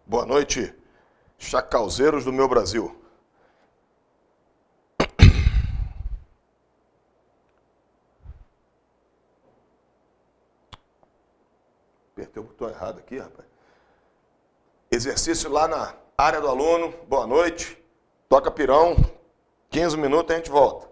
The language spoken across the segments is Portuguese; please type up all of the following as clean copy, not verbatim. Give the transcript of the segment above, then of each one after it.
Boa noite, chacalzeiros do meu Brasil. Apertei o botão errado aqui, rapaz. Exercício lá na área do aluno. Boa noite. Toca pirão. 15 minutos e a gente volta.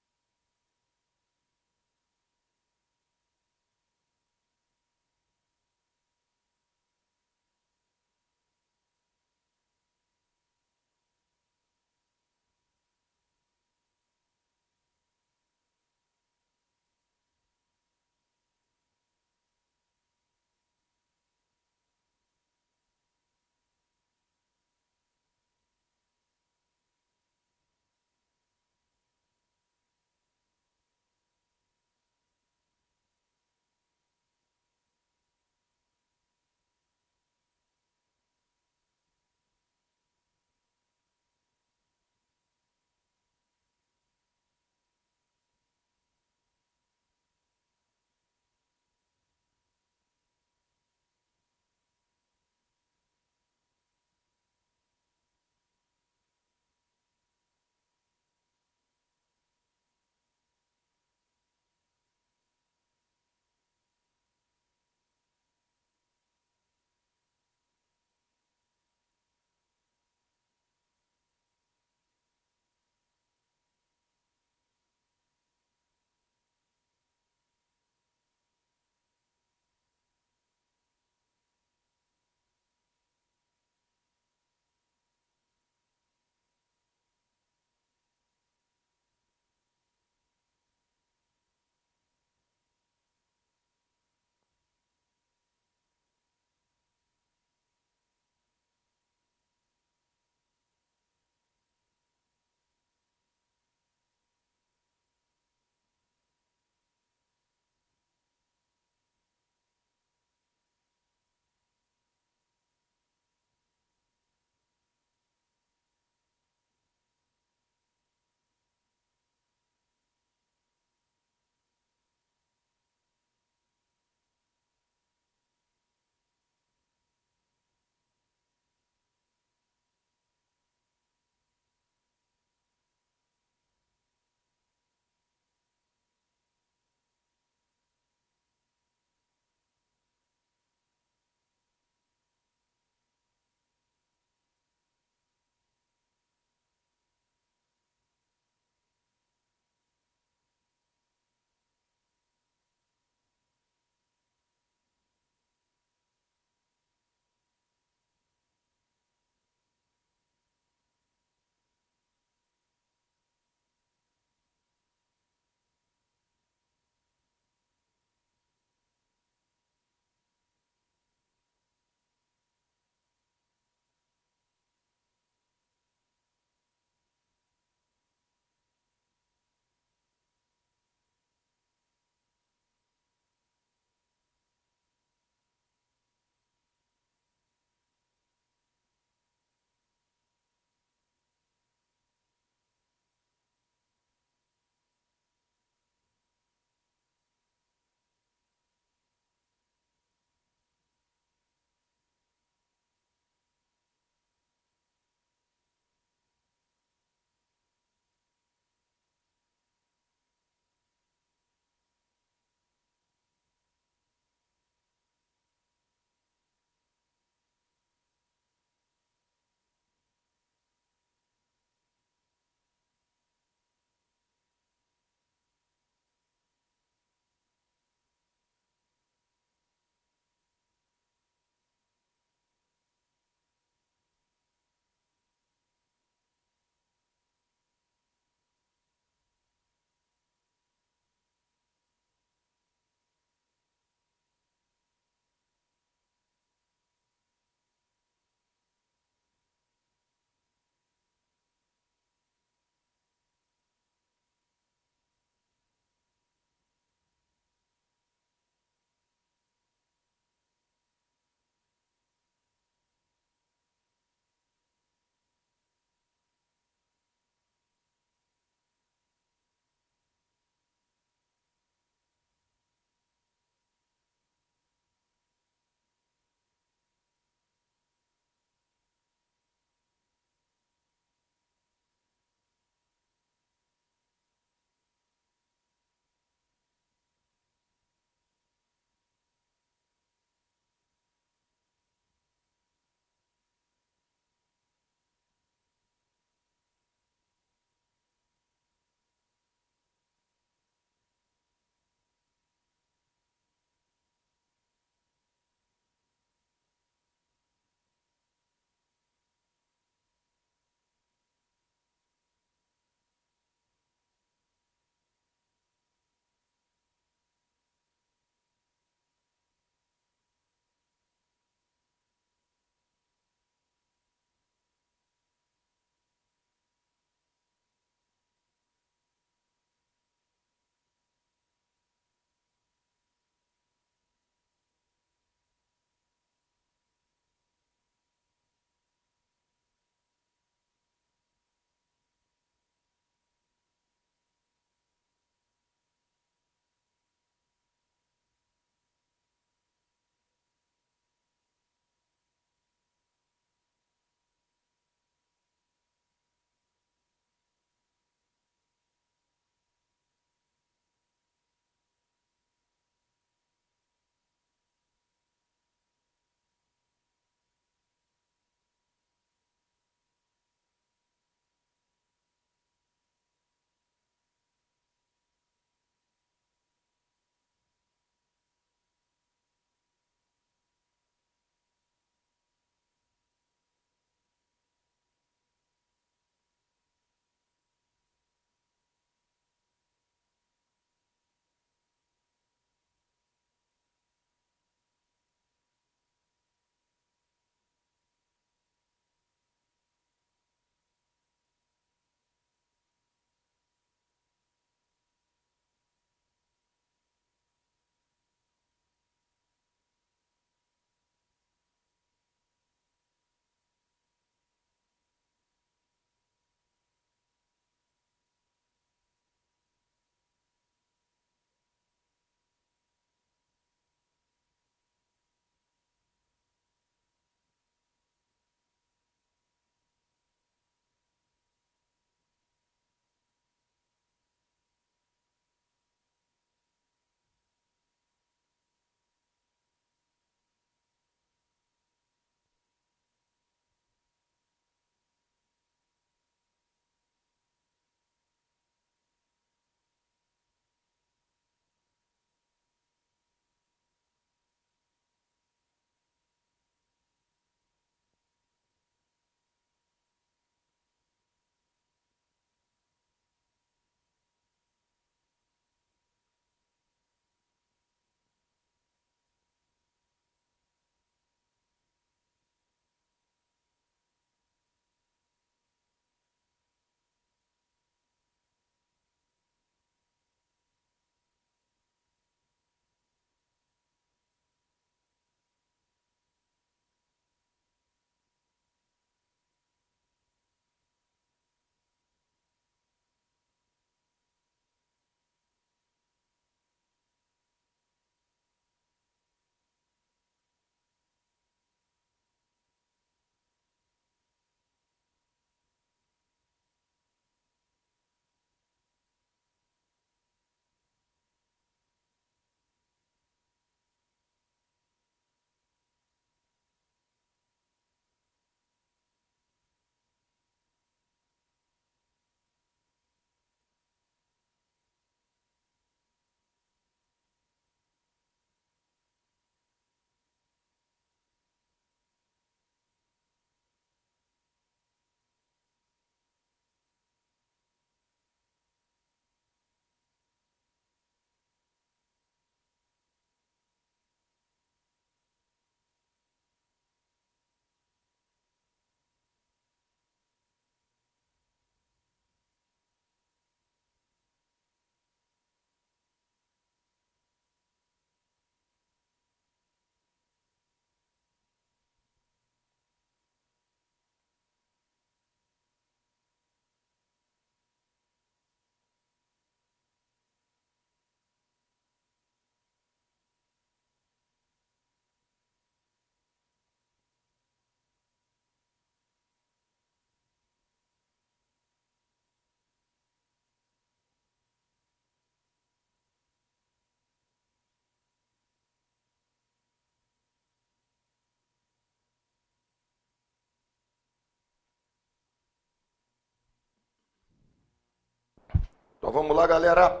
Então vamos lá, galera.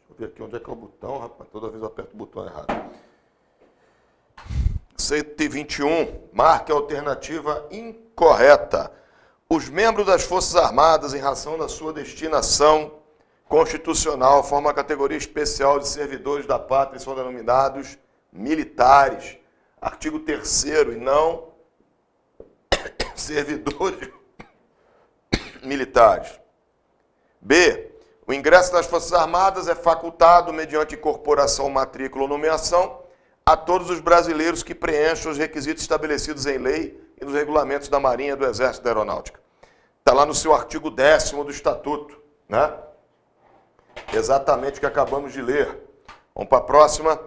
Deixa eu ver aqui onde é que é o botão, rapaz. Toda vez eu aperto o botão errado. 121. Marque a alternativa incorreta. Os membros das Forças Armadas, em razão da sua destinação constitucional, formam a categoria especial de servidores da pátria e são denominados militares. Artigo 3º, e não servidores militares. B. O ingresso nas Forças Armadas é facultado, mediante incorporação, matrícula ou nomeação, a todos os brasileiros que preencham os requisitos estabelecidos em lei e nos regulamentos da Marinha, do Exército e da Aeronáutica. Está lá no seu artigo 10º do Estatuto, né? Exatamente o que acabamos de ler. Vamos para a próxima.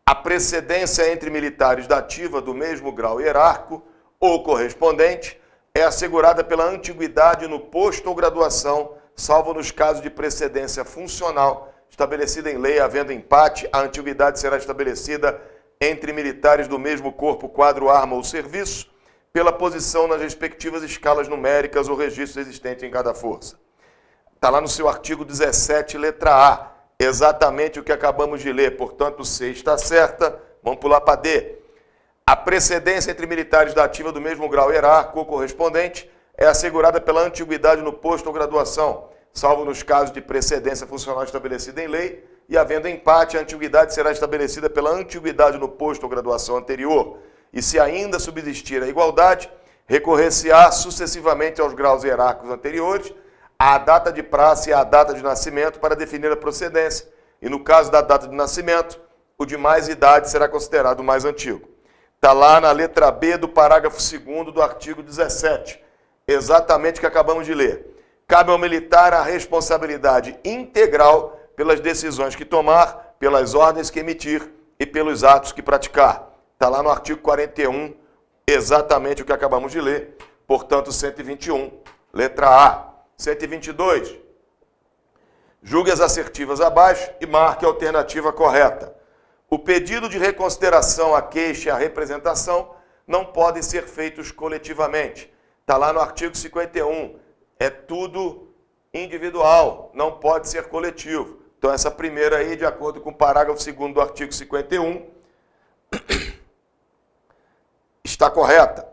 A precedência entre militares da ativa do mesmo grau hierárquico ou correspondente é assegurada pela antiguidade no posto ou graduação, salvo nos casos de precedência funcional estabelecida em lei. Havendo empate, a antiguidade será estabelecida entre militares do mesmo corpo, quadro, arma ou serviço, pela posição nas respectivas escalas numéricas ou registros existentes em cada força. Está lá no seu artigo 17, letra A. Exatamente o que acabamos de ler. Portanto, C está certa. Vamos pular para D. A precedência entre militares da ativa do mesmo grau hierárquico ou correspondente é assegurada pela antiguidade no posto ou graduação, salvo nos casos de precedência funcional estabelecida em lei, e havendo empate, a antiguidade será estabelecida pela antiguidade no posto ou graduação anterior. E se ainda subsistir a igualdade, recorrer-se-á sucessivamente aos graus hierárquicos anteriores, à data de praxe e à data de nascimento para definir a procedência. E no caso da data de nascimento, o de mais idade será considerado o mais antigo. Está lá na letra B do parágrafo 2º do artigo 17. Exatamente o que acabamos de ler. Cabe ao militar a responsabilidade integral pelas decisões que tomar, pelas ordens que emitir e pelos atos que praticar. Está lá no artigo 41, exatamente o que acabamos de ler. Portanto, 121, letra A. 122. Julgue as assertivas abaixo e marque a alternativa correta. O pedido de reconsideração, a queixa e a representação não podem ser feitos coletivamente. Está lá no artigo 51. É tudo individual, não pode ser coletivo. Então, essa primeira aí, de acordo com o parágrafo 2º do artigo 51, está correta.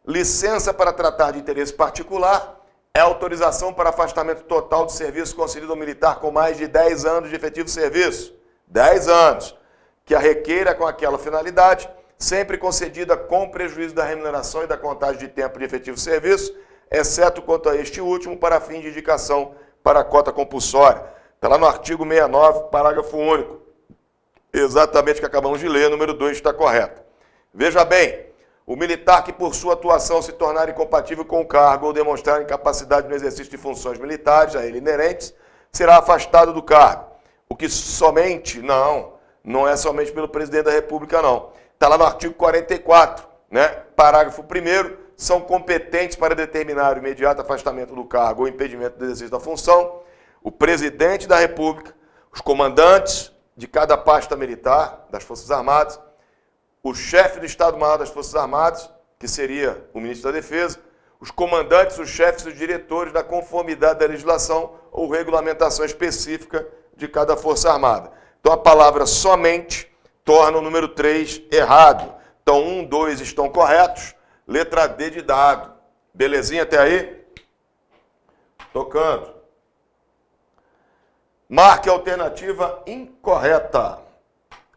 Licença para tratar de interesse particular é autorização para afastamento total de serviço concedido ao militar com mais de 10 anos de efetivo serviço. 10 anos. Que a requeira com aquela finalidade, sempre concedida com prejuízo da remuneração e da contagem de tempo de efetivo serviço, exceto quanto a este último, para fim de indicação para a cota compulsória. Está lá no artigo 69, parágrafo único. Exatamente o que acabamos de ler, número 2 está correto. Veja bem, o militar que por sua atuação se tornar incompatível com o cargo ou demonstrar incapacidade no exercício de funções militares a ele inerentes, será afastado do cargo. O que somente, não é somente pelo presidente da República, não. Está lá no artigo 44, né? Parágrafo 1º, são competentes para determinar o imediato afastamento do cargo ou impedimento do exercício da função o presidente da República, os comandantes de cada pasta militar das Forças Armadas, o chefe do Estado-Maior das Forças Armadas, que seria o ministro da Defesa, os comandantes, os chefes e os diretores da conformidade da legislação ou regulamentação específica de cada Força Armada. Então, a palavra somente torna o número 3 errado. Então, 1, 2 estão corretos. Letra D de dado. Belezinha até aí? Tocando. Marque a alternativa incorreta.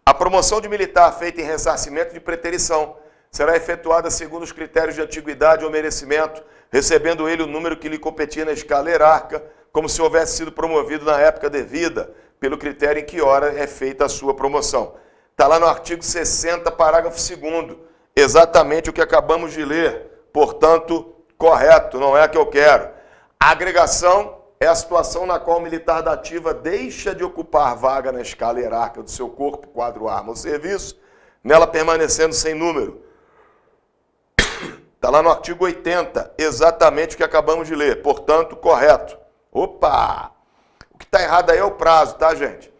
A promoção de militar feita em ressarcimento de preterição será efetuada segundo os critérios de antiguidade ou merecimento, recebendo ele o número que lhe competia na escala hierárquica, como se houvesse sido promovido na época devida, pelo critério em que hora é feita a sua promoção. Está lá no artigo 60, parágrafo 2º, exatamente o que acabamos de ler. Portanto, correto, não é a que eu quero. A agregação é a situação na qual o militar da ativa deixa de ocupar vaga na escala hierárquica do seu corpo, quadro, arma ou serviço, nela permanecendo sem número. Está lá no artigo 80, exatamente o que acabamos de ler. Portanto, correto. Opa! O que está errado aí é o prazo, tá, gente?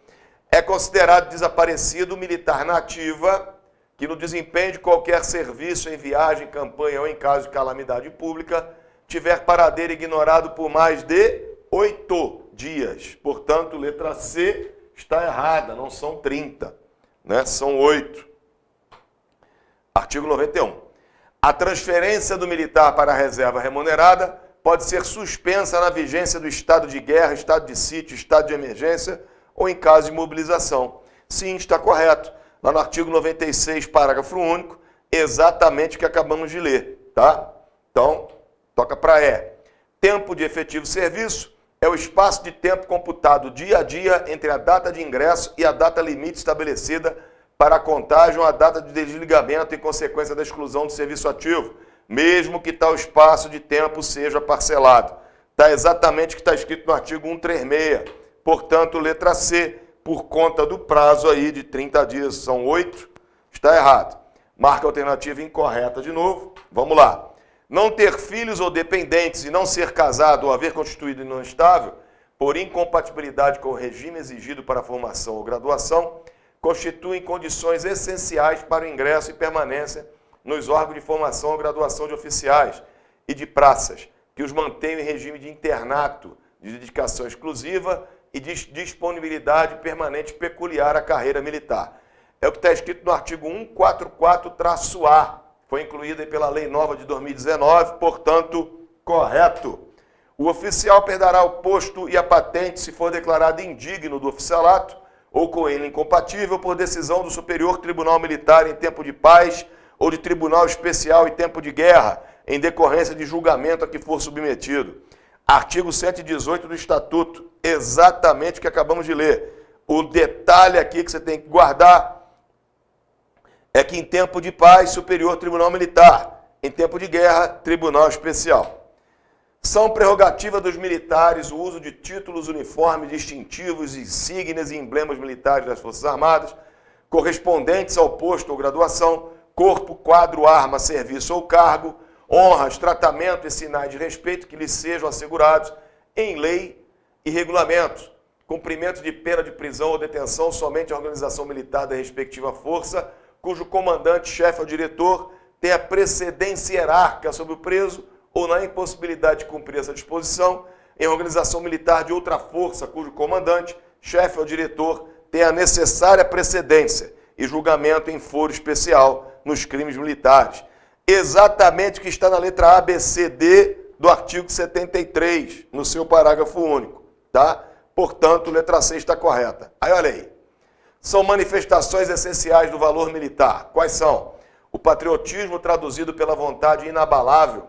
É considerado desaparecido o militar na ativa que no desempenho de qualquer serviço, em viagem, campanha ou em caso de calamidade pública, tiver paradeiro ignorado por mais de 8 dias. Portanto, letra C está errada, não são 30, né? São 8. Artigo 91. A transferência do militar para a reserva remunerada pode ser suspensa na vigência do estado de guerra, estado de sítio, estado de emergência ou em caso de mobilização. Sim, está correto. Lá no artigo 96, parágrafo único, exatamente o que acabamos de ler, tá? Então, toca para E. Tempo de efetivo serviço é o espaço de tempo computado dia a dia entre a data de ingresso e a data limite estabelecida para a contagem ou a data de desligamento em consequência da exclusão do serviço ativo, mesmo que tal espaço de tempo seja parcelado. Está exatamente o que está escrito no artigo 136. Portanto, letra C, por conta do prazo aí de 30 dias, são 8, está errado. Marca alternativa incorreta de novo. Vamos lá. Não ter filhos ou dependentes e não ser casado ou haver constituído união estável, por incompatibilidade com o regime exigido para a formação ou graduação, constituem condições essenciais para o ingresso e permanência nos órgãos de formação ou graduação de oficiais e de praças, que os mantenham em regime de internato, de dedicação exclusiva e de disponibilidade permanente peculiar à carreira militar. É o que está escrito no artigo 144-A. Foi incluída pela Lei Nova de 2019, portanto, correto. O oficial perderá o posto e a patente se for declarado indigno do oficialato ou com ele incompatível por decisão do Superior Tribunal Militar em tempo de paz ou de Tribunal Especial em tempo de guerra, em decorrência de julgamento a que for submetido. Artigo 118 do Estatuto, exatamente o que acabamos de ler. O detalhe aqui que você tem que guardar é que em tempo de paz, Superior Tribunal Militar, em tempo de guerra, Tribunal Especial. São prerrogativa dos militares o uso de títulos, uniformes, distintivos, insígnias e emblemas militares das Forças Armadas, correspondentes ao posto ou graduação, corpo, quadro, arma, serviço ou cargo, honras, tratamento e sinais de respeito que lhes sejam assegurados em lei e regulamentos. Cumprimento de pena de prisão ou detenção somente a organização militar da respectiva força, cujo comandante, chefe ou diretor tenha precedência hierárquica sobre o preso ou na impossibilidade de cumprir essa disposição, em organização militar de outra força, cujo comandante, chefe ou diretor tenha a necessária precedência e julgamento em foro especial nos crimes militares. Exatamente o que está na letra A, B, C, D do artigo 73, no seu parágrafo único, tá? Portanto, letra C está correta. Aí, olha aí. São manifestações essenciais do valor militar. Quais são? O patriotismo traduzido pela vontade inabalável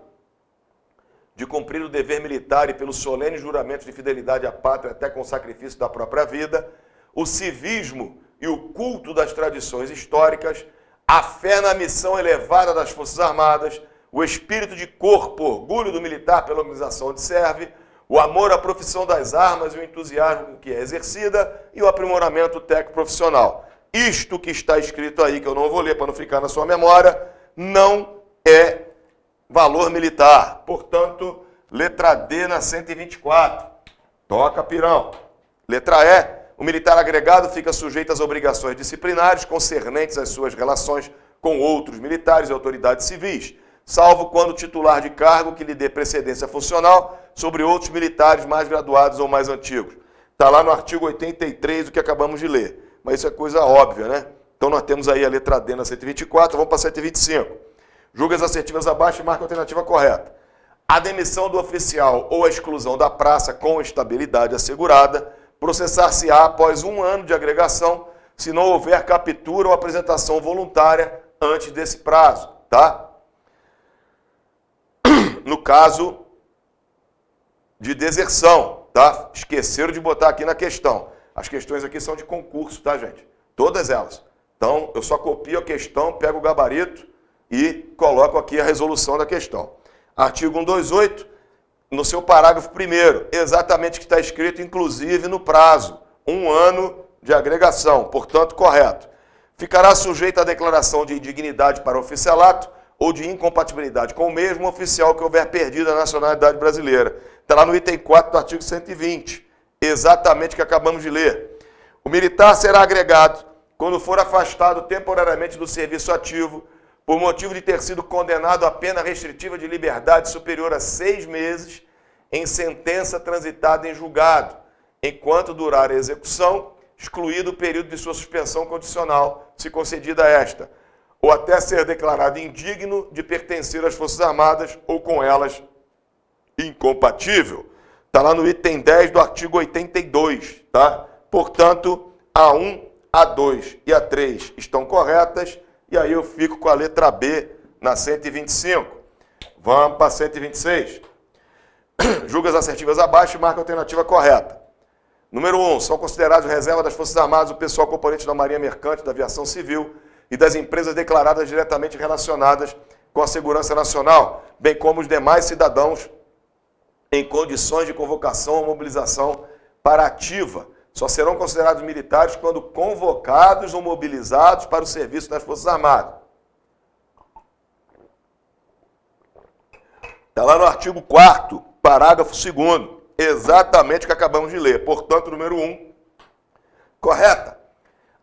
de cumprir o dever militar e pelo solene juramento de fidelidade à pátria até com o sacrifício da própria vida, o civismo e o culto das tradições históricas, a fé na missão elevada das Forças Armadas, o espírito de corpo, orgulho do militar pela organização onde serve, o amor à profissão das armas e o entusiasmo com que é exercida e o aprimoramento técnico profissional. Isto que está escrito aí, que eu não vou ler para não ficar na sua memória, não é valor militar. Portanto, letra D na 124. Toca, pirão. Letra E. O militar agregado fica sujeito às obrigações disciplinares concernentes às suas relações com outros militares e autoridades civis, salvo quando titular de cargo que lhe dê precedência funcional sobre outros militares mais graduados ou mais antigos. Está lá no artigo 83, o que acabamos de ler. Mas isso é coisa óbvia, né? Então nós temos aí a letra D na 124, vamos para a 125. Julgas assertivas abaixo e marca a alternativa correta. A demissão do oficial ou a exclusão da praça com estabilidade assegurada processar-se-á após 1 ano de agregação, se não houver captura ou apresentação voluntária antes desse prazo, tá? No caso de deserção, tá? Esqueceram de botar aqui na questão. As questões aqui são de concurso, tá, gente? Todas elas. Então, eu só copio a questão, pego o gabarito e coloco aqui a resolução da questão. Artigo 128, no seu parágrafo 1º, exatamente o que está escrito, inclusive no prazo, 1 ano de agregação, portanto, correto. Ficará sujeito à declaração de indignidade para o oficialato ou de incompatibilidade com o mesmo oficial que houver perdido a nacionalidade brasileira. Está lá no item 4 do artigo 120, exatamente o que acabamos de ler. O militar será agregado quando for afastado temporariamente do serviço ativo por motivo de ter sido condenado a pena restritiva de liberdade superior a 6 meses em sentença transitada em julgado, enquanto durar a execução, excluído o período de sua suspensão condicional, se concedida esta, ou até ser declarado indigno de pertencer às Forças Armadas ou com elas incompatível. Está lá no item 10 do artigo 82, tá? Portanto, a 1, a 2 e a 3 estão corretas, e aí eu fico com a letra B na 125. Vamos para 126. Julga as assertivas abaixo e marca a alternativa correta. Número 1. São considerados reserva das Forças Armadas o pessoal componente da Marinha Mercante, da Aviação Civil e das empresas declaradas diretamente relacionadas com a segurança nacional, bem como os demais cidadãos em condições de convocação ou mobilização para ativa. Só serão considerados militares quando convocados ou mobilizados para o serviço nas Forças Armadas. Está lá no artigo 4º, parágrafo 2º, exatamente o que acabamos de ler. Portanto, número 1, correta.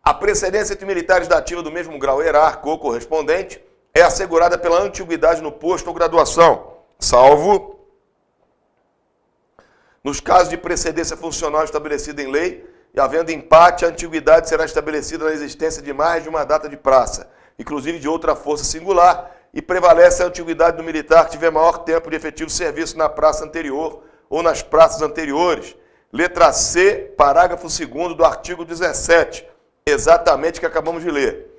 A precedência entre militares da ativa do mesmo grau hierárquico ou correspondente é assegurada pela antiguidade no posto ou graduação, salvo nos casos de precedência funcional estabelecida em lei e havendo empate, a antiguidade será estabelecida na existência de mais de uma data de praça, inclusive de outra força singular, e prevalece a antiguidade do militar que tiver maior tempo de efetivo serviço na praça anterior ou nas praças anteriores. Letra C, parágrafo 2º do artigo 17, exatamente o que acabamos de ler.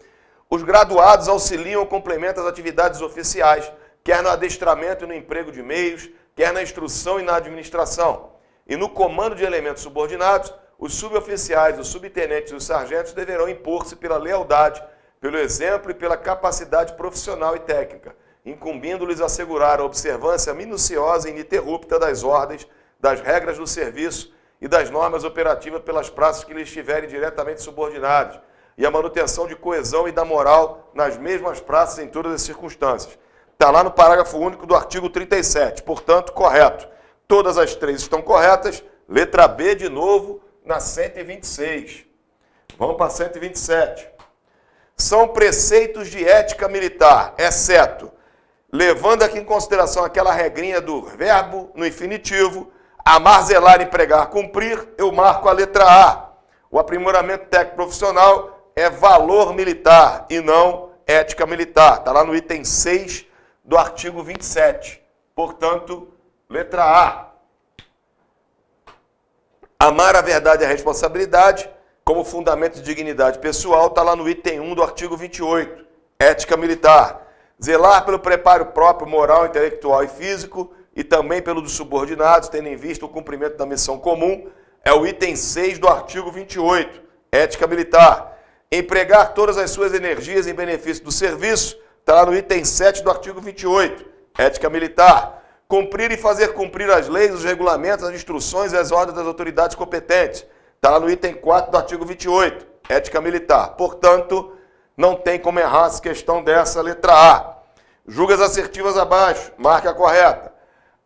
Os graduados auxiliam ou complementam as atividades oficiais, quer no adestramento e no emprego de meios, quer na instrução e na administração. E no comando de elementos subordinados, os suboficiais, os subtenentes e os sargentos deverão impor-se pela lealdade, pelo exemplo e pela capacidade profissional e técnica, incumbindo-lhes assegurar a observância minuciosa e ininterrupta das ordens, das regras do serviço e das normas operativas pelas praças que lhes estiverem diretamente subordinadas, e a manutenção de coesão e da moral nas mesmas praças em todas as circunstâncias. Está lá no parágrafo único do artigo 37, portanto, correto. Todas as 3 estão corretas. Letra B, de novo, na 126. Vamos para 127. São preceitos de ética militar, exceto, levando aqui em consideração aquela regrinha do verbo no infinitivo, amar, zelar, empregar, cumprir, eu marco a letra A. O aprimoramento técnico profissional é valor militar e não ética militar. Está lá no item 6 do artigo 27. Portanto, letra A. Amar a verdade e a responsabilidade como fundamento de dignidade pessoal está lá no item 1 do artigo 28. Ética militar. Zelar pelo preparo próprio, moral, intelectual e físico e também pelo dos subordinados, tendo em vista o cumprimento da missão comum, é o item 6 do artigo 28. Ética militar. Empregar todas as suas energias em benefício do serviço está lá no item 7 do artigo 28. Ética militar. Cumprir e fazer cumprir as leis, os regulamentos, as instruções e as ordens das autoridades competentes. Está lá no item 4 do artigo 28. Ética militar. Portanto, não tem como errar essa questão dessa, letra A. Julga as assertivas abaixo. Marca a correta.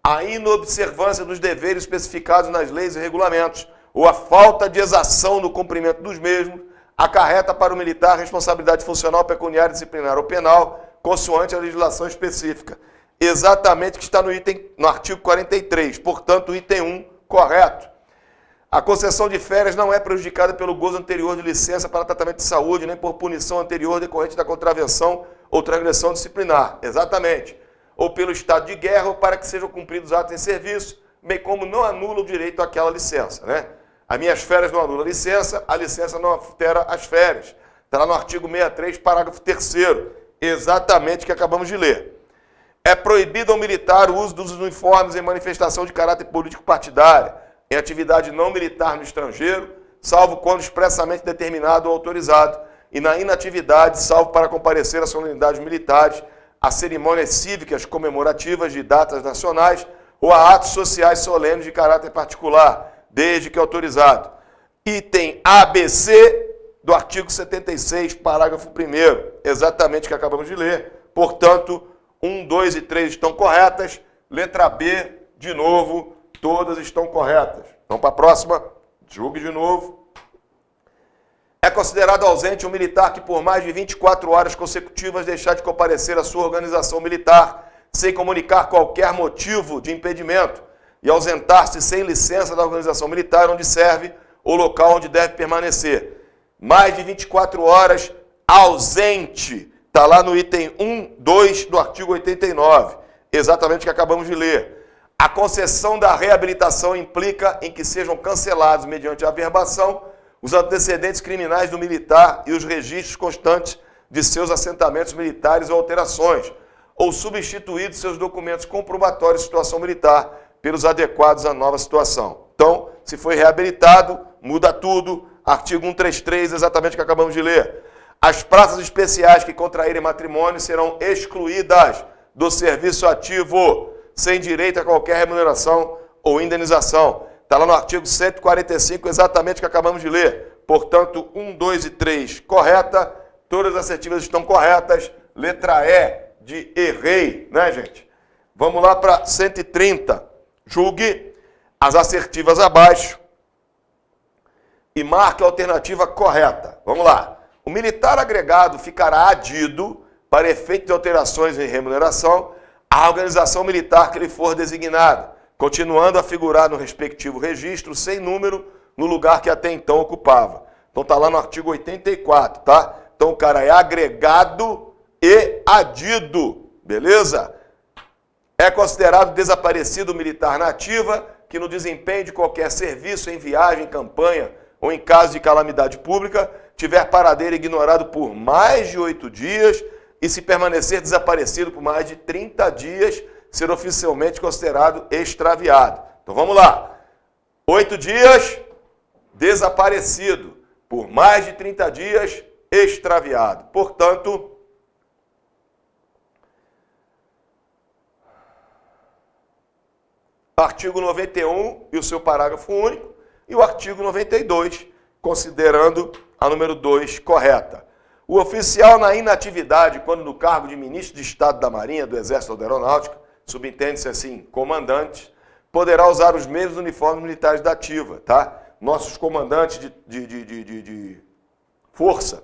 A inobservância dos deveres especificados nas leis e regulamentos ou a falta de exação no cumprimento dos mesmos acarreta para o militar responsabilidade funcional, pecuniária, disciplinar ou penal, consoante a legislação específica. Exatamente o que está no artigo 43. Portanto, o item 1, correto. A concessão de férias não é prejudicada pelo gozo anterior de licença para tratamento de saúde, nem por punição anterior decorrente da contravenção ou transgressão disciplinar. Exatamente. Ou pelo estado de guerra ou para que sejam cumpridos atos em serviço, bem como não anula o direito àquela licença, né? As minhas férias não anulam a licença não altera as férias. Está lá no artigo 63, parágrafo 3º. Exatamente o que acabamos de ler. É proibido ao militar o uso dos uniformes em manifestação de caráter político partidário, em atividade não militar no estrangeiro, salvo quando expressamente determinado ou autorizado, e na inatividade, salvo para comparecer a solenidades militares, a cerimônias cívicas comemorativas de datas nacionais ou a atos sociais solenes de caráter particular, desde que autorizado. Item ABC do artigo 76, parágrafo 1º, exatamente o que acabamos de ler. Portanto, 1, 2 e 3 estão corretas. Letra B, de novo, todas estão corretas. Vamos para a próxima. Julgue de novo. É considerado ausente um militar que por mais de 24 horas consecutivas deixar de comparecer à sua organização militar, sem comunicar qualquer motivo de impedimento, e ausentar-se sem licença da organização militar onde serve ou local onde deve permanecer. Mais de 24 horas ausente. Está lá no item 1, 2 do artigo 89. Exatamente o que acabamos de ler. A concessão da reabilitação implica em que sejam cancelados, mediante averbação, os antecedentes criminais do militar e os registros constantes de seus assentamentos militares ou alterações, ou substituídos seus documentos comprobatórios de situação militar pelos adequados à nova situação. Então, se foi reabilitado, muda tudo. Artigo 133, exatamente o que acabamos de ler. As praças especiais que contraírem matrimônio serão excluídas do serviço ativo, sem direito a qualquer remuneração ou indenização. Está lá no artigo 145, exatamente o que acabamos de ler. Portanto, 1, 2 e 3, correta. Todas as assertivas estão corretas. Letra E de errei, né, gente? Vamos lá para 130. Julgue as assertivas abaixo e marque a alternativa correta. Vamos lá. O militar agregado ficará adido, para efeito de alterações em remuneração, à organização militar que lhe for designada, continuando a figurar no respectivo registro, sem número, no lugar que até então ocupava. Então está lá no artigo 84, tá? Então o cara é agregado e adido, beleza? É considerado desaparecido militar na ativa que no desempenho de qualquer serviço, em viagem, campanha ou em caso de calamidade pública, tiver paradeiro ignorado por mais de 8 dias e se permanecer desaparecido por mais de 30 dias, ser oficialmente considerado extraviado. Então vamos lá. 8 dias, desaparecido. Por mais de 30 dias, extraviado. Portanto, artigo 91 e o seu parágrafo único, e o artigo 92, considerando a número 2 correta. O oficial na inatividade, quando no cargo de ministro de Estado da Marinha, do Exército ou da Aeronáutica, subentende-se assim, comandante, poderá usar os mesmos uniformes militares da ativa, tá? Nossos comandantes de força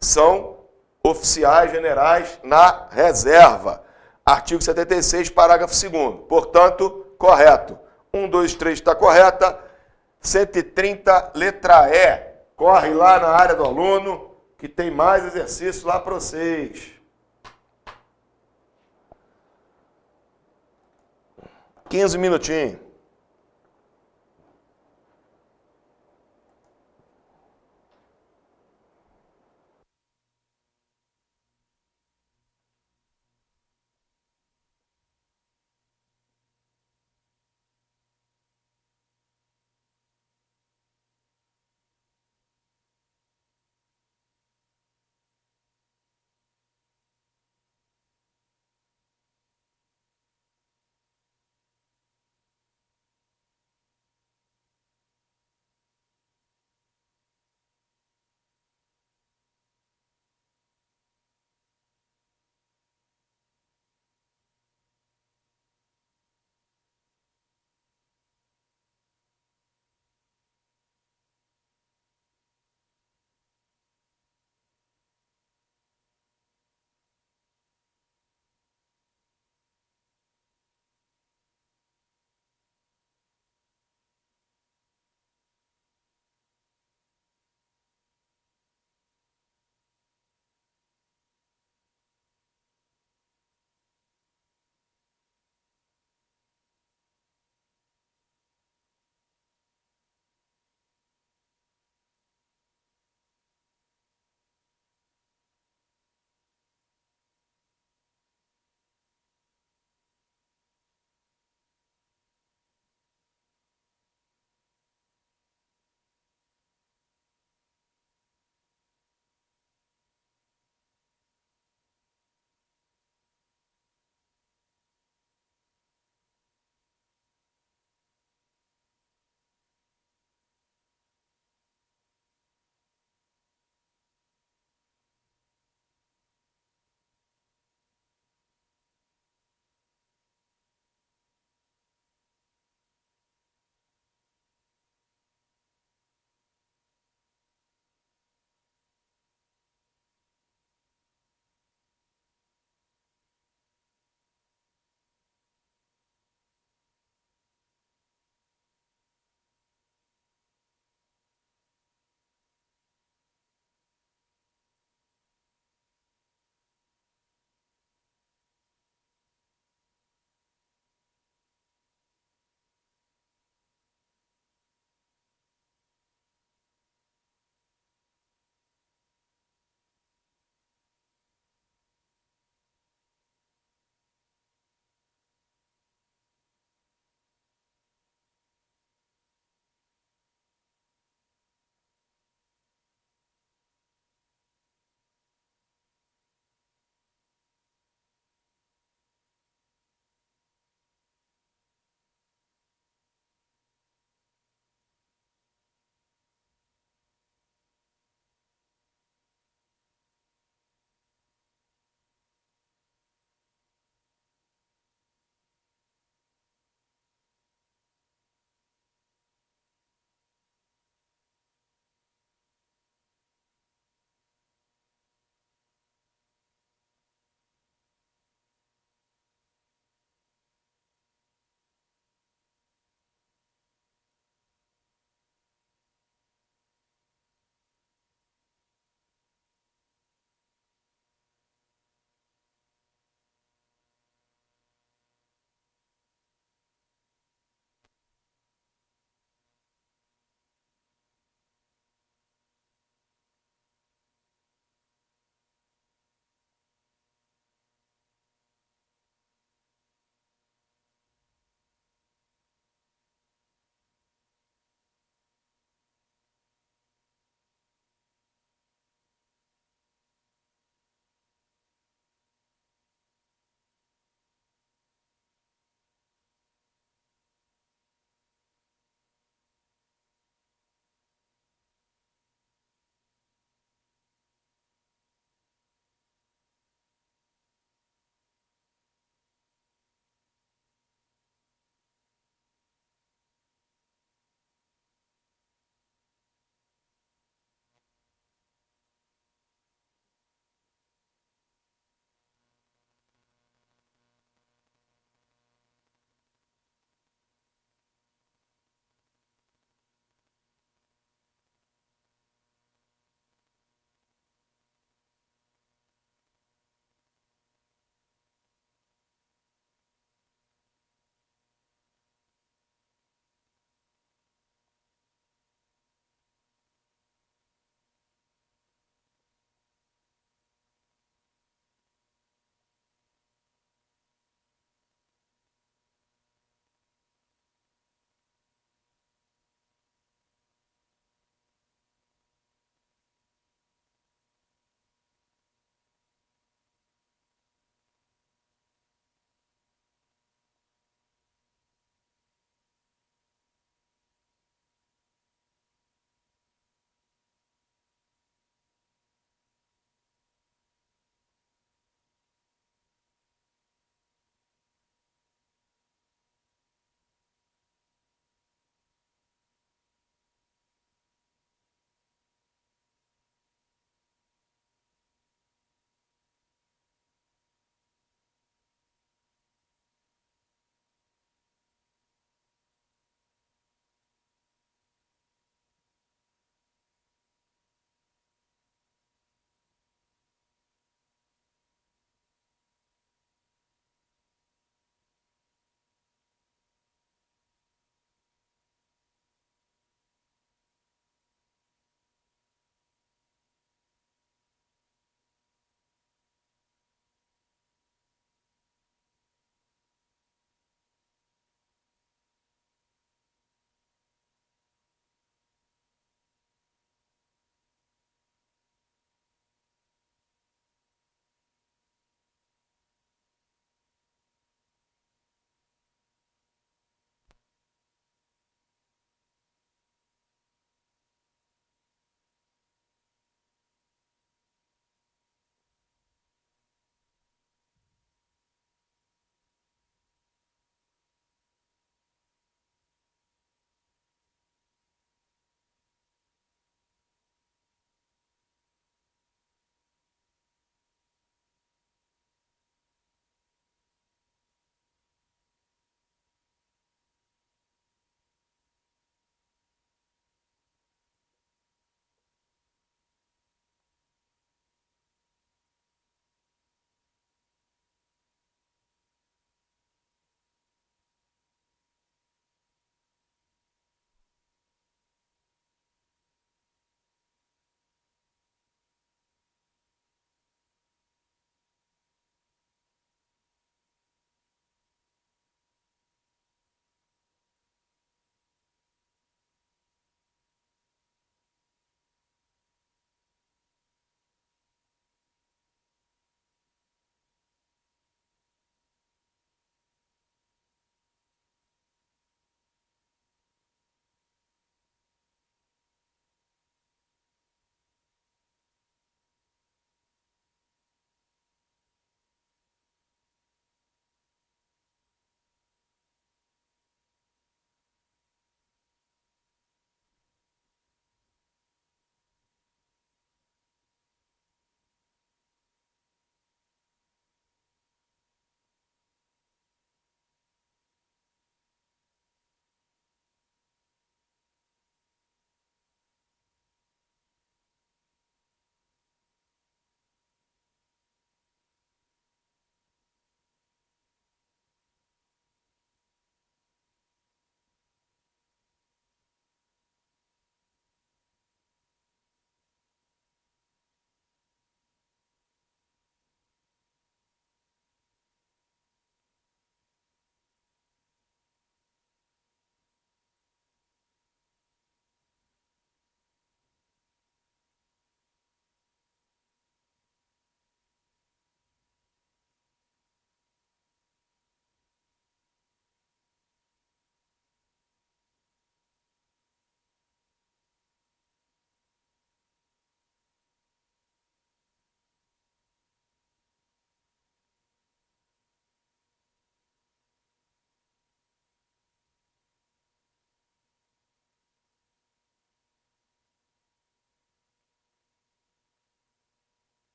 são oficiais generais na reserva. Artigo 76, parágrafo 2º. Portanto, correto. 1, 2, 3 está correta. 130, letra E. Corre lá na área do aluno, que tem mais exercício lá para vocês. 15 minutinhos.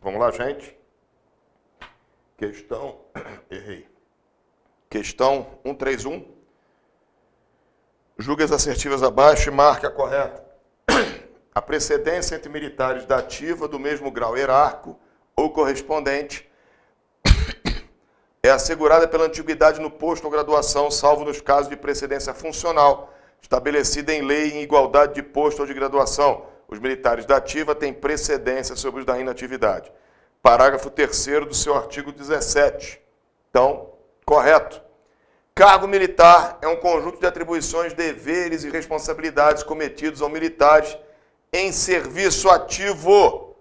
Vamos lá, gente. Questão 131. Julgue as assertivas abaixo e marque a correta. A precedência entre militares da ativa do mesmo grau hierárquico ou correspondente é assegurada pela antiguidade no posto ou graduação, salvo nos casos de precedência funcional, estabelecida em lei em igualdade de posto ou de graduação. Os militares da ativa têm precedência sobre os da inatividade. Parágrafo 3º do seu artigo 17. Então, correto. Cargo militar é um conjunto de atribuições, deveres e responsabilidades cometidos aos militares em serviço ativo.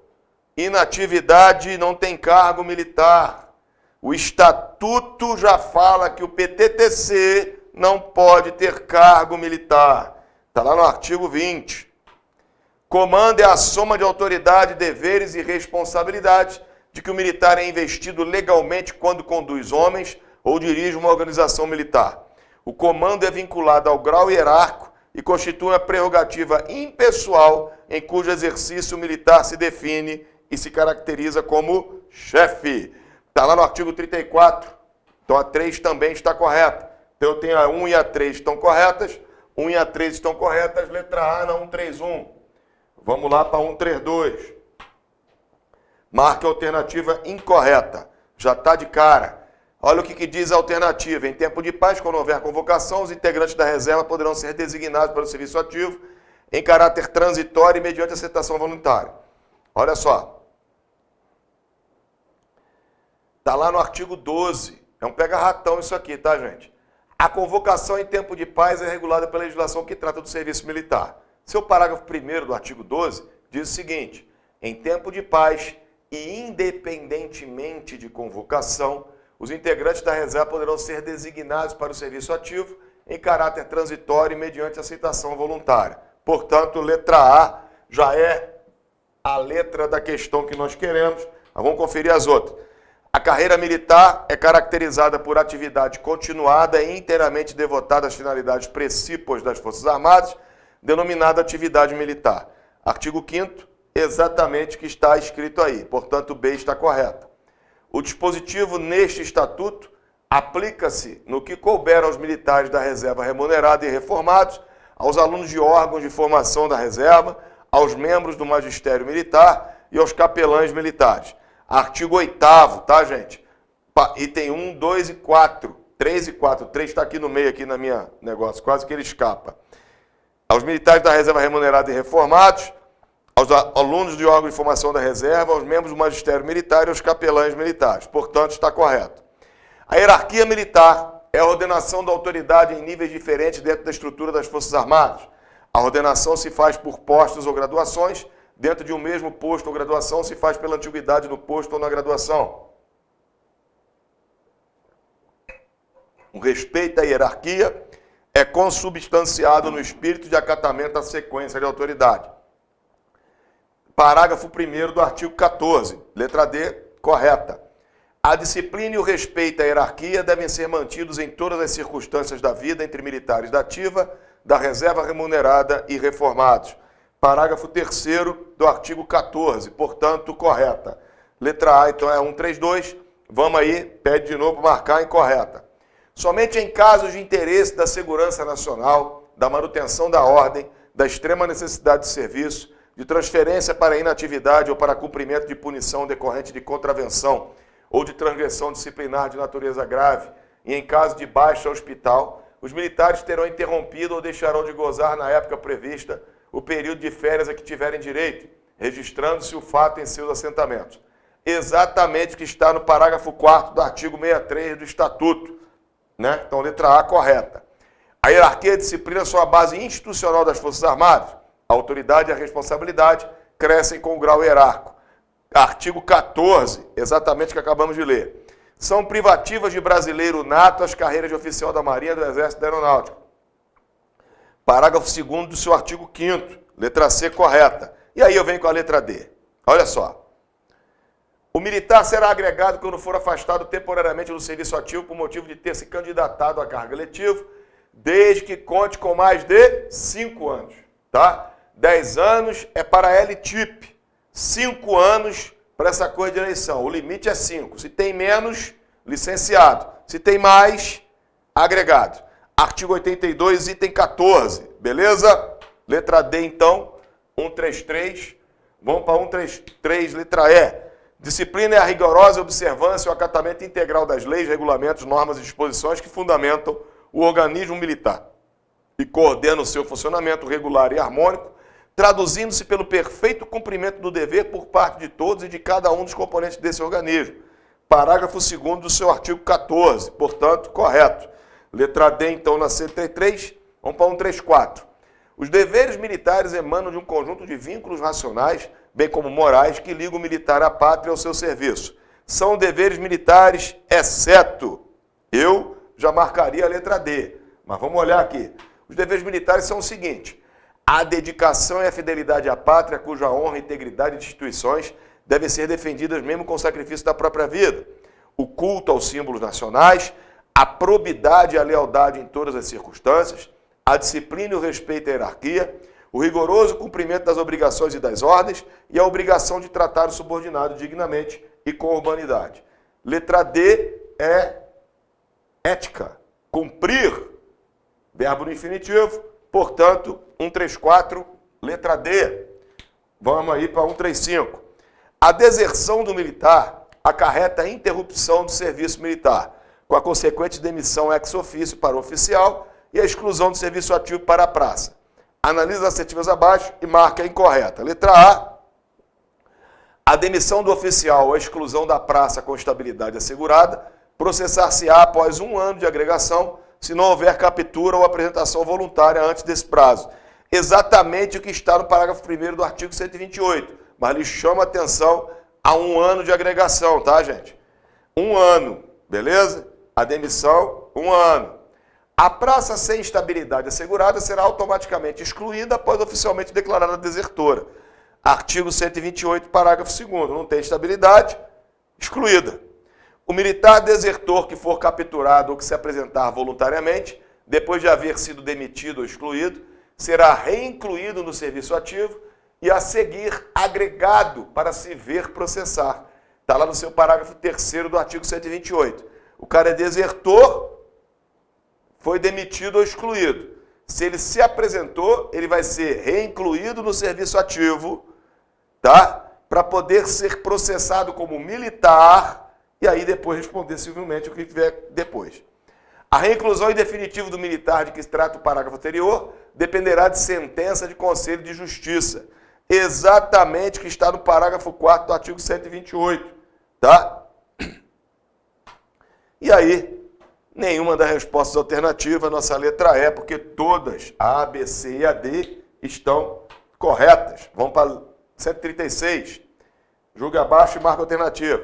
Inatividade não tem cargo militar. O Estatuto já fala que o PTTC não pode ter cargo militar. Está lá no artigo 20. Comando é a soma de autoridade, deveres e responsabilidades de que o militar é investido legalmente quando conduz homens ou dirige uma organização militar. O comando é vinculado ao grau hierárquico e constitui uma prerrogativa impessoal em cujo exercício o militar se define e se caracteriza como chefe. Está lá no artigo 34. Então a 3 também está correta. Então eu tenho a 1 e a 3 estão corretas. 1 e a 3 estão corretas. Letra A na 131. Vamos lá para 132. Marque a alternativa incorreta. Já está de cara. Olha o que diz a alternativa. Em tempo de paz, quando houver convocação, os integrantes da reserva poderão ser designados para o serviço ativo em caráter transitório e mediante aceitação voluntária. Olha só. Está lá no artigo 12. É um pega-ratão isso aqui, tá, gente? A convocação em tempo de paz é regulada pela legislação que trata do serviço militar. Seu parágrafo 1º do artigo 12 diz o seguinte: em tempo de paz e independentemente de convocação, os integrantes da reserva poderão ser designados para o serviço ativo em caráter transitório e mediante aceitação voluntária. Portanto, letra A já é a letra da questão que nós queremos. Mas vamos conferir as outras. A carreira militar é caracterizada por atividade continuada e inteiramente devotada às finalidades precípuas das Forças Armadas, denominada atividade militar. Artigo 5º, exatamente o que está escrito aí. Portanto, B está correta. O dispositivo neste estatuto aplica-se no que couber aos militares da reserva remunerada e reformados, aos alunos de órgãos de formação da reserva, aos membros do magistério militar e aos capelães militares. Artigo 8º, tá, gente? Item 1, 2 e 4. 3 e 4. 3 está aqui no meio, aqui na minha negócio. Quase que ele escapa. Aos militares da reserva remunerada e reformados, aos alunos de órgão de formação da reserva, aos membros do magistério militar e aos capelães militares. Portanto, está correto. A hierarquia militar é a ordenação da autoridade em níveis diferentes dentro da estrutura das Forças Armadas. A ordenação se faz por postos ou graduações. Dentro de um mesmo posto ou graduação se faz pela antiguidade no posto ou na graduação. O respeito à hierarquia é consubstanciado no espírito de acatamento à sequência de autoridade. Parágrafo 1º do artigo 14, letra D, correta. A disciplina e o respeito à hierarquia devem ser mantidos em todas as circunstâncias da vida entre militares da ativa, da reserva remunerada e reformados. Parágrafo 3º do artigo 14, portanto, correta. Letra A, então, é 132. Vamos aí, pede de novo marcar incorreta. Somente em casos de interesse da segurança nacional, da manutenção da ordem, da extrema necessidade de serviço, de transferência para inatividade ou para cumprimento de punição decorrente de contravenção ou de transgressão disciplinar de natureza grave, e em caso de baixa ao hospital, os militares terão interrompido ou deixarão de gozar na época prevista o período de férias a que tiverem direito, registrando-se o fato em seus assentamentos. Exatamente o que está no parágrafo 4º do artigo 63 do Estatuto. Né? Então, letra A correta. A hierarquia e a disciplina são a base institucional das Forças Armadas. A autoridade e a responsabilidade crescem com o grau hierárquico. Artigo 14, exatamente o que acabamos de ler. São privativas de brasileiro nato as carreiras de oficial da Marinha, do Exército e da Aeronáutica. Parágrafo 2º do seu artigo 5º, letra C correta. E aí eu venho com a letra D. Olha só. O militar será agregado quando for afastado temporariamente do serviço ativo por motivo de ter se candidatado à carga letiva, desde que conte com mais de 5 anos. Tá? 10 anos é para L-TIP, 5 anos para essa coisa de eleição. O limite é 5. Se tem menos, licenciado. Se tem mais, agregado. Artigo 82, item 14. Beleza? Letra D, então. 133. Vamos para 133, letra E. Disciplina é a rigorosa observância e o acatamento integral das leis, regulamentos, normas e disposições que fundamentam o organismo militar e coordenam o seu funcionamento regular e harmônico, traduzindo-se pelo perfeito cumprimento do dever por parte de todos e de cada um dos componentes desse organismo. Parágrafo 2º do seu artigo 14, portanto, correto. Letra D, então, na 133, vamos para 134. Os deveres militares emanam de um conjunto de vínculos racionais, bem como morais, que ligam o militar à pátria e ao seu serviço. São deveres militares, exceto, eu já marcaria a letra D, mas vamos olhar aqui. Os deveres militares são o seguinte: a dedicação e a fidelidade à pátria, cuja honra, integridade e instituições devem ser defendidas mesmo com o sacrifício da própria vida. O culto aos símbolos nacionais, a probidade e a lealdade em todas as circunstâncias, a disciplina e o respeito à hierarquia, o rigoroso cumprimento das obrigações e das ordens e a obrigação de tratar o subordinado dignamente e com urbanidade. Letra D é ética, cumprir, verbo no infinitivo, portanto, 134, letra D. Vamos aí para 135. A deserção do militar acarreta a interrupção do serviço militar, com a consequente demissão ex officio para o oficial e a exclusão do serviço ativo para a praça. Analisa as assertivas abaixo e marca a incorreta. Letra A. A demissão do oficial ou a exclusão da praça com estabilidade assegurada processar-se-á após 1 ano de agregação, se não houver captura ou apresentação voluntária antes desse prazo. Exatamente o que está no parágrafo 1º do artigo 128, mas lhe chama a atenção a 1 ano de agregação, tá, gente? 1 ano, beleza? A demissão, 1 ano. A praça sem estabilidade assegurada será automaticamente excluída após oficialmente declarada desertora. Artigo 128, parágrafo 2º. Não tem estabilidade, excluída. O militar desertor que for capturado ou que se apresentar voluntariamente, depois de haver sido demitido ou excluído, será reincluído no serviço ativo e a seguir agregado para se ver processar. Está lá no seu parágrafo 3º do artigo 128. O cara é desertor, foi demitido ou excluído. Se ele se apresentou, ele vai ser reincluído no serviço ativo, tá? Para poder ser processado como militar e aí depois responder civilmente o que tiver depois. A reinclusão em definitivo do militar de que se trata o parágrafo anterior dependerá de sentença de Conselho de Justiça. Exatamente o que está no parágrafo 4º do artigo 128, tá? E aí, nenhuma das respostas alternativas, nossa letra E, porque todas, a, B, C e a D, estão corretas. Vamos para 136. Julga abaixo e marca alternativa.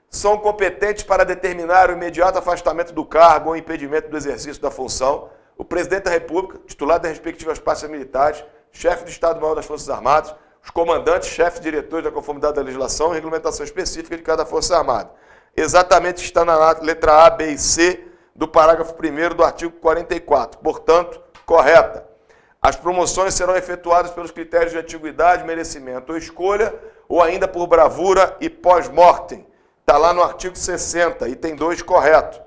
São competentes para determinar o imediato afastamento do cargo ou impedimento do exercício da função o presidente da República, titular das respectivas pastas militares, chefe do Estado-Maior das Forças Armadas, os comandantes, chefes, diretores da conformidade da legislação e regulamentação específica de cada Força Armada. Exatamente está na letra A, B e C do parágrafo 1º do artigo 44. Portanto, correta. As promoções serão efetuadas pelos critérios de antiguidade, merecimento ou escolha, ou ainda por bravura e pós-mortem. Está lá no artigo 60, item 2, correto.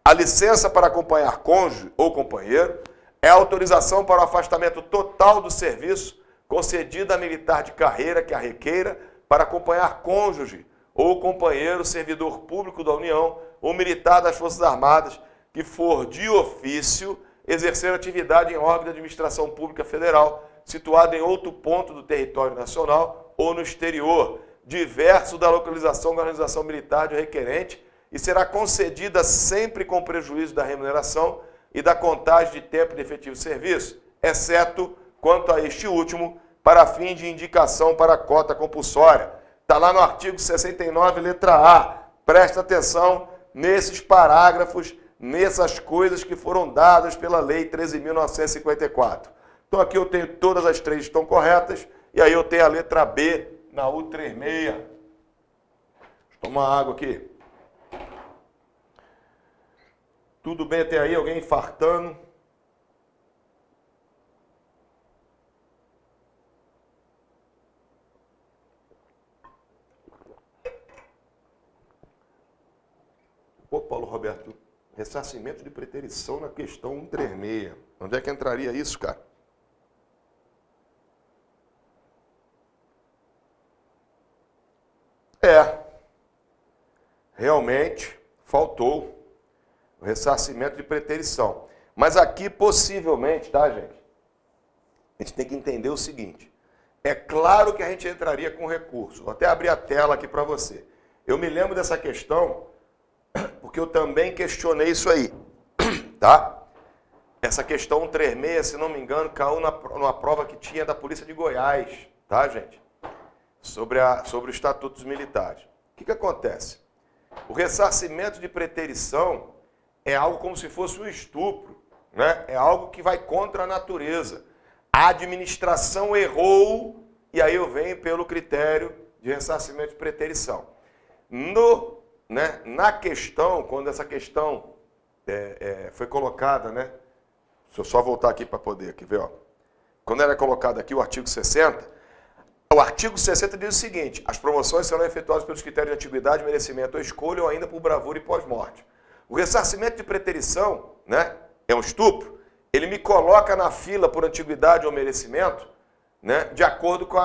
A licença para acompanhar cônjuge ou companheiro é a autorização para o afastamento total do serviço concedida a militar de carreira que a requeira para acompanhar cônjuge ou companheiro servidor público da União ou militar das Forças Armadas que for de ofício exercer atividade em órgão de administração pública federal situado em outro ponto do território nacional ou no exterior, diverso da localização da organização militar de requerente, e será concedida sempre com prejuízo da remuneração e da contagem de tempo de efetivo serviço, exceto quanto a este último, para fim de indicação para a cota compulsória. Está lá no artigo 69, letra A. Presta atenção nesses parágrafos, nessas coisas que foram dadas pela Lei 13.954. Então aqui eu tenho todas as três estão corretas, e aí eu tenho a letra B na U36. Deixa eu tomar água aqui. Tudo bem até aí? Alguém infartando? Pô, Paulo Roberto, ressarcimento de preterição na questão 136. Onde é que entraria isso, cara? Realmente faltou o ressarcimento de preterição. Mas aqui, possivelmente, tá, gente? A gente tem que entender o seguinte. É claro que a gente entraria com recurso. Vou até abrir a tela aqui para você. Eu me lembro dessa questão porque eu também questionei isso aí, tá? Essa questão 136, se não me engano, caiu numa prova que tinha da Polícia de Goiás, tá, gente? Sobre o Estatuto dos Militares. O que acontece? O ressarcimento de preterição é algo como se fosse um estupro, né? É algo que vai contra a natureza. A administração errou, e aí eu venho pelo critério de ressarcimento de preterição. Na questão, quando essa questão foi colocada, né? Deixa eu só voltar aqui para poder aqui ver, ó. Quando era colocado aqui o artigo 60, o artigo 60 diz o seguinte: as promoções serão efetuadas pelos critérios de antiguidade, merecimento ou escolha, ou ainda por bravura e pós-morte. O ressarcimento de preterição, né, é um estupro, ele me coloca na fila por antiguidade ou merecimento, né, de acordo com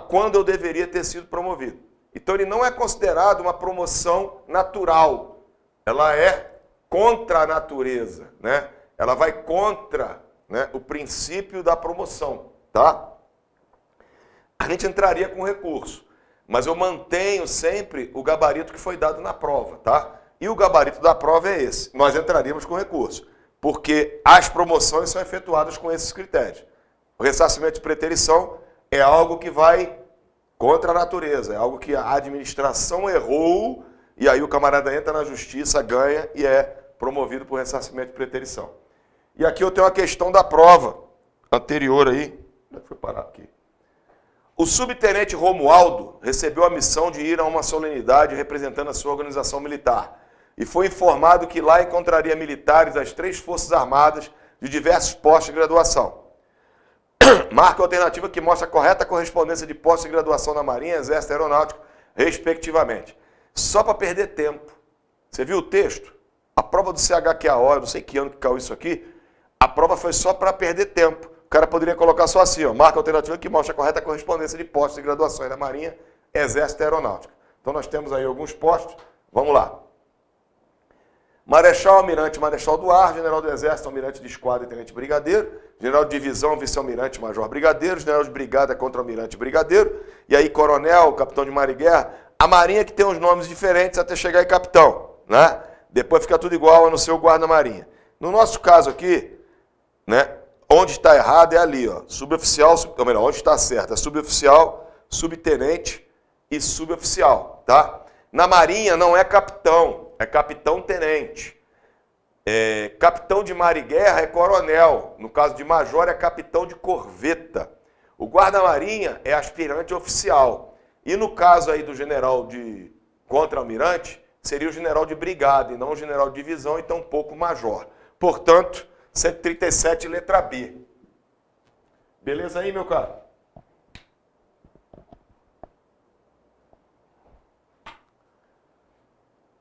quando eu deveria ter sido promovido. Então ele não é considerado uma promoção natural, ela é contra a natureza, né? Ela vai contra, né, o princípio da promoção, tá? A gente entraria com recurso, mas eu mantenho sempre o gabarito que foi dado na prova, tá? E o gabarito da prova é esse. Nós entraríamos com recurso, porque as promoções são efetuadas com esses critérios. O ressarcimento de preterição é algo que vai contra a natureza, é algo que a administração errou, e aí o camarada entra na justiça, ganha e é promovido por ressarcimento de preterição. E aqui eu tenho a questão da prova anterior aí. Onde foi parar aqui? O subtenente Romualdo recebeu a missão de ir a uma solenidade representando a sua organização militar e foi informado que lá encontraria militares das 3 Forças Armadas de diversos postos de graduação. Marca a alternativa que mostra a correta correspondência de postos de graduação na Marinha, Exército e Aeronáutico, respectivamente. Só para perder tempo. Você viu o texto? A prova do CHQAO, eu não sei que ano que caiu isso aqui, a prova foi só para perder tempo. O cara poderia colocar só assim, ó, marca a alternativa que mostra a correta correspondência de postos de graduações da Marinha, Exército e Aeronáutica. Então nós temos aí alguns postos, vamos lá. Marechal, almirante, marechal do ar, general do Exército, almirante de esquadra e tenente brigadeiro, general de divisão, vice-almirante, major brigadeiro, general de brigada, contra-almirante brigadeiro, e aí coronel, capitão de mar e guerra. A Marinha que tem uns nomes diferentes até chegar em capitão, né? Depois fica tudo igual a no seu guarda-marinha. No nosso caso aqui, né? Onde está errado é ali, ó, suboficial, ou melhor, onde está certo é suboficial, subtenente e suboficial, tá? Na Marinha não é capitão, é capitão-tenente. Capitão de mar e guerra é coronel, no caso de major é capitão de corveta. O guarda-marinha é aspirante oficial. E no caso aí do general de contra-almirante, seria o general de brigada e não o general de divisão e tampouco o major. Portanto, 137, letra B. Beleza aí, meu caro?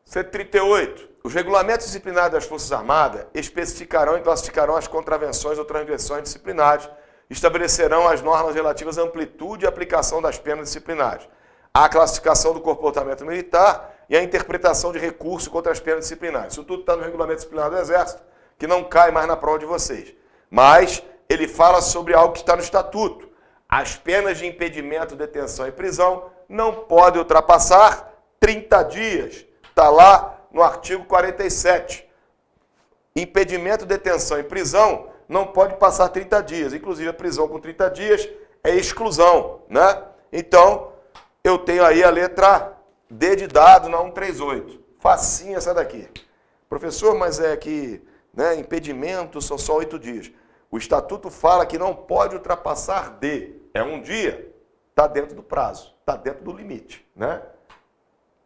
C38. Os regulamentos disciplinares das Forças Armadas especificarão e classificarão as contravenções ou transgressões disciplinares, estabelecerão as normas relativas à amplitude e aplicação das penas disciplinares, a classificação do comportamento militar e a interpretação de recurso contra as penas disciplinares. Isso tudo está no regulamento disciplinar do Exército, que não cai mais na prova de vocês. Mas ele fala sobre algo que está no Estatuto. As penas de impedimento, detenção e prisão não podem ultrapassar 30 dias. Está lá no artigo 47. Impedimento, detenção e prisão não pode passar 30 dias. Inclusive, a prisão com 30 dias é exclusão, né? Então, eu tenho aí a letra D de dado na 138. Facinha essa daqui. Professor, mas é que, né, impedimento são só 8 dias. O Estatuto fala que não pode ultrapassar D. É um dia. Está dentro do prazo. Está dentro do limite, né?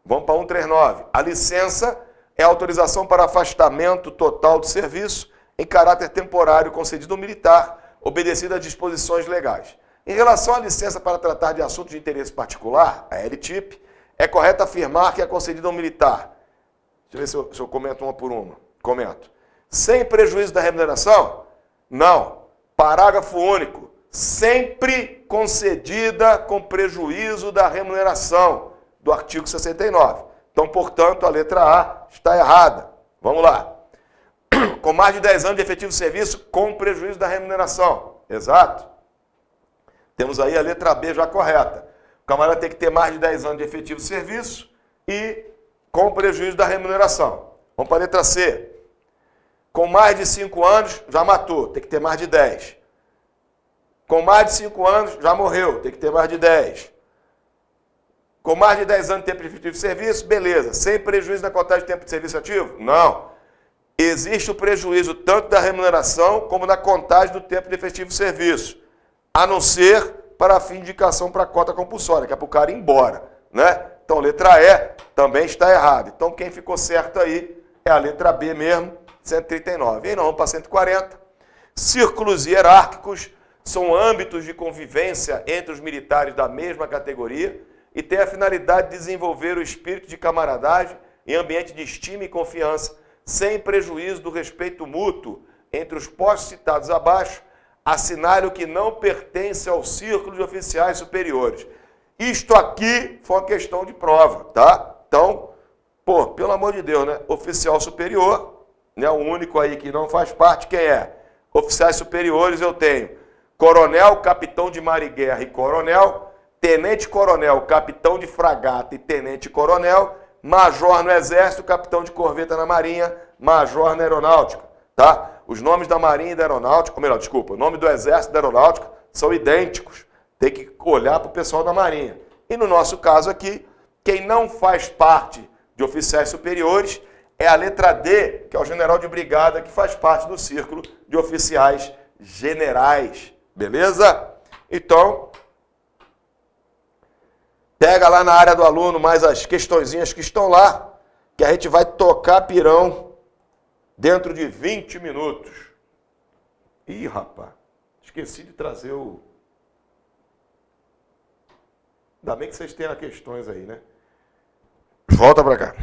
Vamos para 139. A licença é a autorização para afastamento total do serviço em caráter temporário concedido ao militar, obedecida às disposições legais. Em relação à licença para tratar de assuntos de interesse particular, a LTIP, é correto afirmar que é concedida ao militar Deixa eu ver se eu comento uma por uma. Comento. Sem prejuízo da remuneração? Não. Parágrafo único. Sempre concedida com prejuízo da remuneração, do artigo 69. Então, portanto, a letra A está errada. Vamos lá. Com mais de 10 anos de efetivo serviço, com prejuízo da remuneração. Exato. Temos aí a letra B já correta. O camarada tem que ter mais de 10 anos de efetivo serviço e com prejuízo da remuneração. Vamos para a letra C. Com mais de 5 anos, já matou, tem que ter mais de 10. Com mais de 5 anos, já morreu, tem que ter mais de 10. Com mais de 10 anos de tempo de efetivo de serviço, beleza. Sem prejuízo na contagem de tempo de serviço ativo? Não. Existe o prejuízo tanto da remuneração como na contagem do tempo de efetivo de serviço. A não ser para fim de indicação para a cota compulsória, que é para o cara ir embora, né? Então, letra E também está errada. Então, quem ficou certo aí é a letra B mesmo, 139. E aí nós vamos para 140. Círculos hierárquicos são âmbitos de convivência entre os militares da mesma categoria e têm a finalidade de desenvolver o espírito de camaradagem em ambiente de estima e confiança, sem prejuízo do respeito mútuo entre os postos citados abaixo, assinale o que não pertence ao círculo de oficiais superiores. Isto aqui foi uma questão de prova, tá? Então, pelo amor de Deus, né? Oficial superior, né? O único aí que não faz parte, quem é? Oficiais superiores eu tenho coronel, capitão de mar e guerra e coronel, tenente-coronel, capitão de fragata e tenente-coronel, major no exército, capitão de corveta na marinha, major na aeronáutica, tá? Os nomes da marinha e da aeronáutica, ou melhor, desculpa, o nome do exército e da aeronáutica são idênticos. Tem que olhar para o pessoal da marinha. E no nosso caso aqui, quem não faz parte de oficiais superiores é a letra D, que é o general de brigada, que faz parte do círculo de oficiais generais. Beleza? Então, pega lá na área do aluno mais as questõezinhas que estão lá, que a gente vai tocar pirão dentro de 20 minutos. Ih, rapaz, esqueci de trazer o... Ainda bem que vocês têm as questões aí, né? Volta para cá.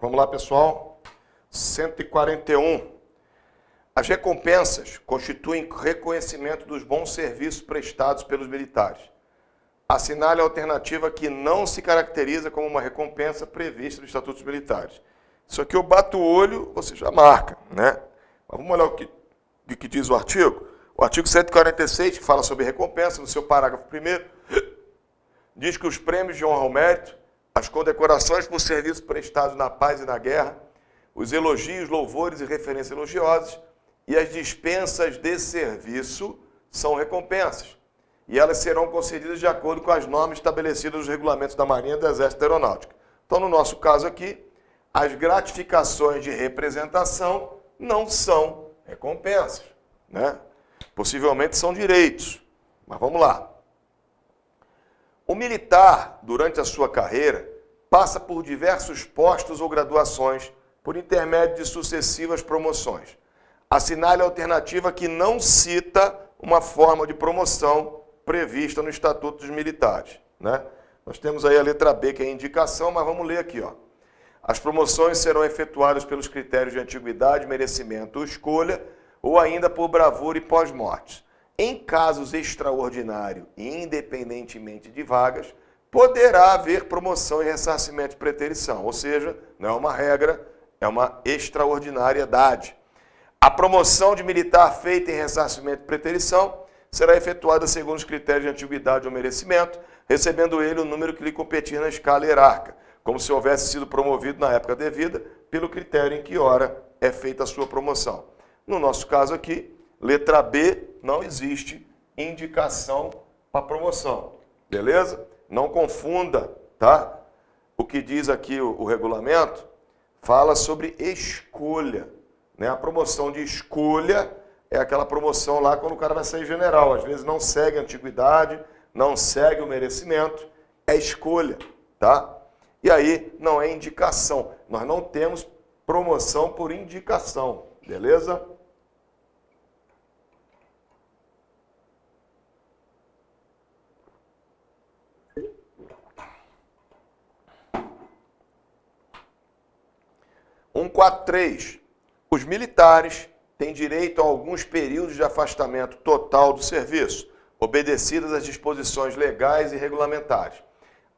Vamos lá, pessoal. 141. As recompensas constituem reconhecimento dos bons serviços prestados pelos militares. Assinale a alternativa que não se caracteriza como uma recompensa prevista nos Estatutos Militares. Isso aqui eu bato o olho, você já marca, né? Mas vamos olhar o que diz o artigo. O artigo 146, que fala sobre recompensa, no seu parágrafo 1º, diz que os prêmios de honra ao mérito, as condecorações por serviços prestados na paz e na guerra, os elogios, louvores e referências elogiosas e as dispensas de serviço são recompensas. E elas serão concedidas de acordo com as normas estabelecidas nos regulamentos da Marinha e do Exército da Aeronáutica. Então, no nosso caso aqui, as gratificações de representação não são recompensas, né? Possivelmente são direitos. Mas vamos lá. O militar, durante a sua carreira, passa por diversos postos ou graduações por intermédio de sucessivas promoções. Assinale a alternativa que não cita uma forma de promoção prevista no Estatuto dos Militares, né? Nós temos aí a letra B, que é a indicação, mas vamos ler aqui, ó. As promoções serão efetuadas pelos critérios de antiguidade, merecimento ou escolha, ou ainda por bravura e pós-morte. Em casos extraordinários e independentemente de vagas, poderá haver promoção e ressarcimento de preterição, ou seja, não é uma regra, é uma extraordinariedade. A promoção de militar feita em ressarcimento de preterição será efetuada segundo os critérios de antiguidade ou merecimento, recebendo ele o número que lhe competir na escala hierárquica, como se houvesse sido promovido na época devida, pelo critério em que hora é feita a sua promoção. No nosso caso aqui, letra B, não existe indicação para promoção, beleza? Não confunda, tá? O que diz aqui o regulamento fala sobre escolha, né? A promoção de escolha é aquela promoção lá quando o cara vai sair general. Às vezes não segue a antiguidade, não segue o merecimento, é escolha, tá? E aí não é indicação. Nós não temos promoção por indicação, beleza? Um 143. Os militares têm direito a alguns períodos de afastamento total do serviço, obedecidas às disposições legais e regulamentares.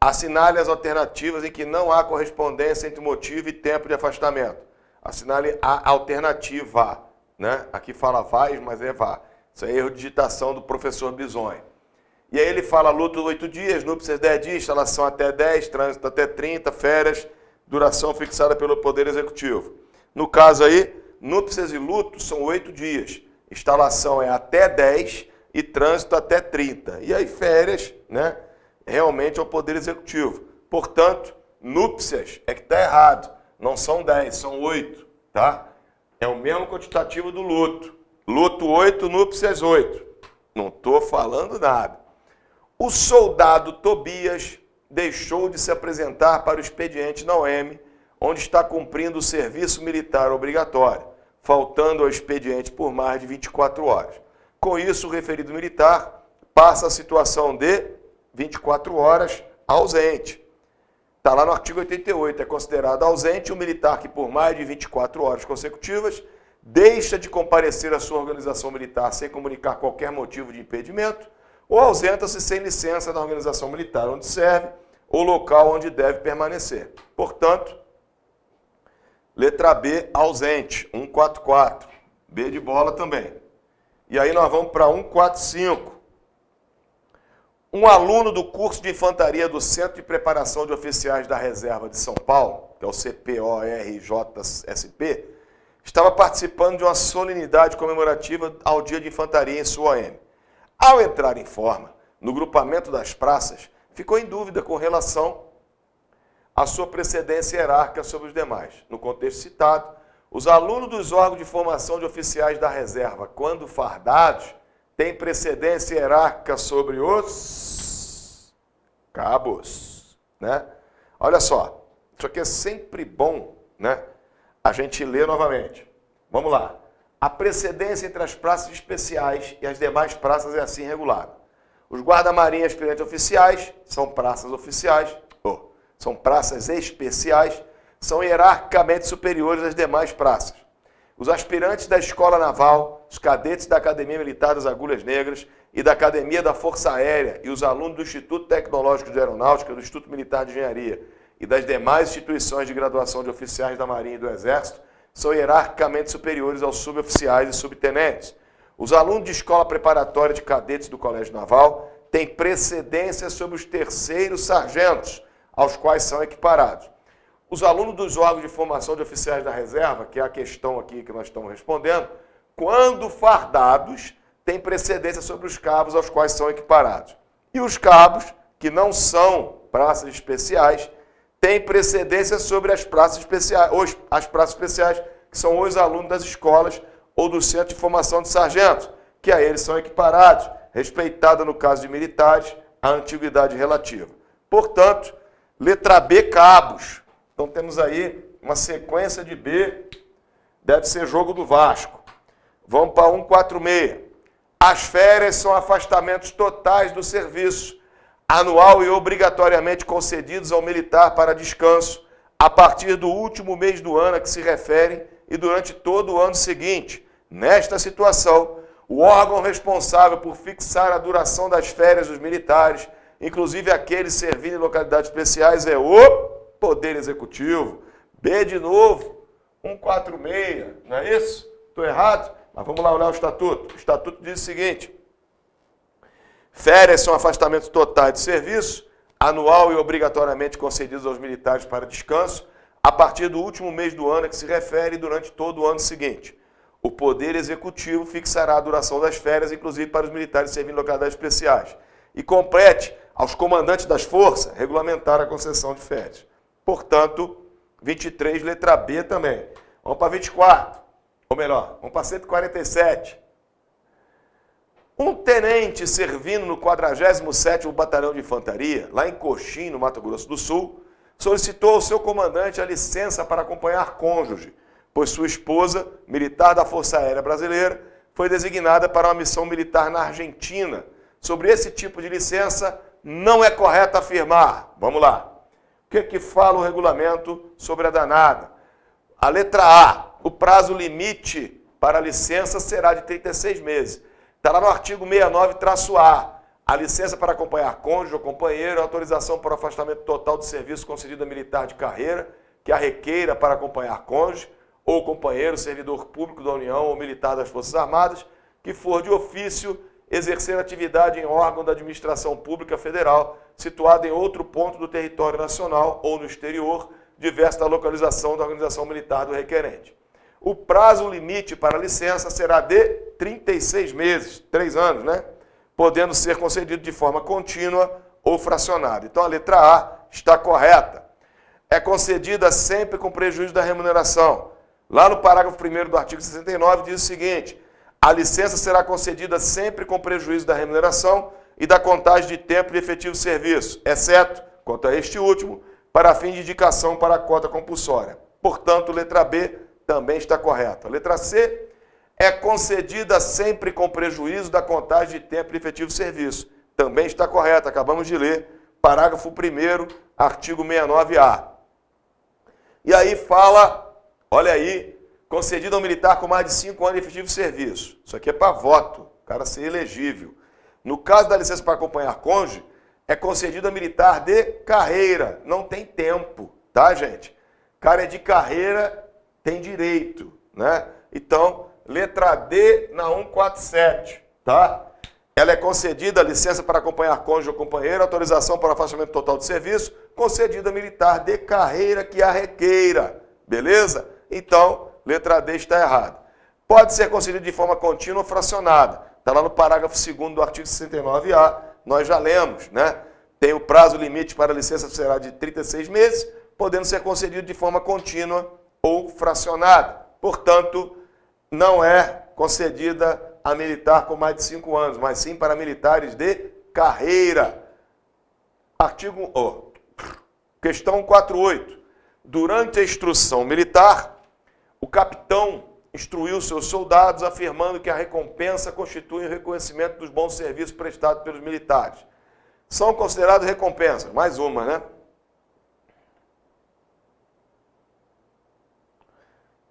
Assinale as alternativas em que não há correspondência entre motivo e tempo de afastamento. Assinale a alternativa, né? Aqui fala vais, mas é vá. Isso é erro de digitação do professor Bisonho. E aí ele fala luto 8 dias, núpcias 10 dias, instalação até 10, trânsito até 30, férias, duração fixada pelo Poder Executivo. No caso aí, núpcias e luto são 8 dias. Instalação é até 10 e trânsito até 30. E aí férias, né? Realmente é o Poder Executivo. Portanto, núpcias é que está errado. Não são 10, são 8, tá? É o mesmo quantitativo do luto. Luto 8, núpcias 8. Não estou falando nada. O soldado Tobias deixou de se apresentar para o expediente na OM, onde está cumprindo o serviço militar obrigatório, faltando ao expediente por mais de 24 horas. Com isso, o referido militar passa a situação de 24 horas ausente. Está lá no artigo 88, é considerado ausente o militar que por mais de 24 horas consecutivas deixa de comparecer à sua organização militar sem comunicar qualquer motivo de impedimento ou ausenta-se sem licença na organização militar onde serve ou local onde deve permanecer. Portanto, letra B, ausente, 144. B de bola também. E aí nós vamos para 145. Um aluno do curso de infantaria do Centro de Preparação de Oficiais da Reserva de São Paulo, que é o CPORJSP, estava participando de uma solenidade comemorativa ao Dia de Infantaria em sua OM. Ao entrar em forma, no grupamento das praças, ficou em dúvida com relação à sua precedência hierárquica sobre os demais. No contexto citado, os alunos dos órgãos de formação de oficiais da reserva, quando fardados, têm precedência hierárquica sobre os cabos, né? Olha só, isso aqui é sempre bom, né? A gente lê novamente. Vamos lá. A precedência entre as praças especiais e as demais praças é assim regulada. Os guarda-marinha aspirantes oficiais são praças oficiais, são praças especiais, são hierarquicamente superiores às demais praças. Os aspirantes da Escola Naval, os cadetes da Academia Militar das Agulhas Negras e da Academia da Força Aérea e os alunos do Instituto Tecnológico de Aeronáutica, do Instituto Militar de Engenharia e das demais instituições de graduação de oficiais da Marinha e do Exército são hierarquicamente superiores aos suboficiais e subtenentes. Os alunos de escola preparatória de cadetes do Colégio Naval têm precedência sobre os terceiros sargentos, aos quais são equiparados. Os alunos dos órgãos de formação de oficiais da reserva, que é a questão aqui que nós estamos respondendo, quando fardados, têm precedência sobre os cabos aos quais são equiparados. E os cabos, que não são praças especiais, têm precedência sobre as praças especiais, que são os alunos das escolas ou do Centro de Formação de Sargentos, que a eles são equiparados, respeitada, no caso de militares, a antiguidade relativa. Portanto, letra B, cabos. Então temos aí uma sequência de B, deve ser jogo do Vasco. Vamos para 146. As férias são afastamentos totais do serviço, anual e obrigatoriamente concedidos ao militar para descanso, a partir do último mês do ano a que se referem e durante todo o ano seguinte. Nesta situação, o órgão responsável por fixar a duração das férias dos militares, inclusive aqueles servindo em localidades especiais, é o Poder Executivo. B de novo, 146, não é isso? Estou errado? Mas vamos lá olhar o Estatuto. O Estatuto diz o seguinte: férias são afastamentos totais de serviço, anual e obrigatoriamente concedidos aos militares para descanso, a partir do último mês do ano a que se refere e durante todo o ano seguinte. O Poder Executivo fixará a duração das férias, inclusive para os militares servindo em localidades especiais. E compete aos comandantes das forças regulamentar a concessão de férias. Portanto, 23, letra B também. Vamos para 24. Ou melhor, vamos para 147. Um tenente servindo no 47º Batalhão de Infantaria, lá em Coxim, no Mato Grosso do Sul, solicitou ao seu comandante a licença para acompanhar cônjuge, pois sua esposa, militar da Força Aérea Brasileira, foi designada para uma missão militar na Argentina. Sobre esse tipo de licença, não é correto afirmar. Vamos lá. O que fala o regulamento sobre a danada? A letra A, o prazo limite para a licença será de 36 meses. Está lá no artigo 69-A. A licença para acompanhar cônjuge ou companheiro, autorização para o afastamento total do serviço concedido a militar de carreira, que a requeira para acompanhar cônjuge ou companheiro, servidor público da União ou militar das Forças Armadas, que for de ofício exercer atividade em órgão da administração pública federal, situado em outro ponto do território nacional ou no exterior, diverso da localização da organização militar do requerente. O prazo limite para a licença será de 36 meses, 3 anos, né? Podendo ser concedido de forma contínua ou fracionada. Então a letra A está correta. É concedida sempre com prejuízo da remuneração. Lá no parágrafo 1º do artigo 69 diz o seguinte: a licença será concedida sempre com prejuízo da remuneração e da contagem de tempo de efetivo serviço, exceto, quanto a este último, para fim de indicação para a cota compulsória. Portanto, letra B também está correta. Letra C, é concedida sempre com prejuízo da contagem de tempo de efetivo serviço. Também está correta, acabamos de ler, parágrafo 1º, artigo 69A. E aí fala, olha aí, concedido ao militar com mais de 5 anos de efetivo serviço. Isso aqui é para voto, o cara ser elegível. No caso da licença para acompanhar cônjuge, é concedido a militar de carreira, não tem tempo, tá, gente? Cara é de carreira, tem direito, né? Então, letra D na 147, tá? Ela é concedida a licença para acompanhar cônjuge ou companheiro, autorização para afastamento total de serviço, concedida a militar de carreira que a requeira, beleza? Então, letra D está errada. Pode ser concedido de forma contínua ou fracionada. Está lá no parágrafo 2º do artigo 69A, nós já lemos, né? Tem o prazo limite para a licença será de 36 meses, podendo ser concedido de forma contínua ou fracionada. Portanto, não é concedida a militar com mais de 5 anos, mas sim para militares de carreira. Questão 148. Durante a instrução militar, o capitão instruiu seus soldados afirmando que a recompensa constitui o reconhecimento dos bons serviços prestados pelos militares. São consideradas recompensas, mais uma, né?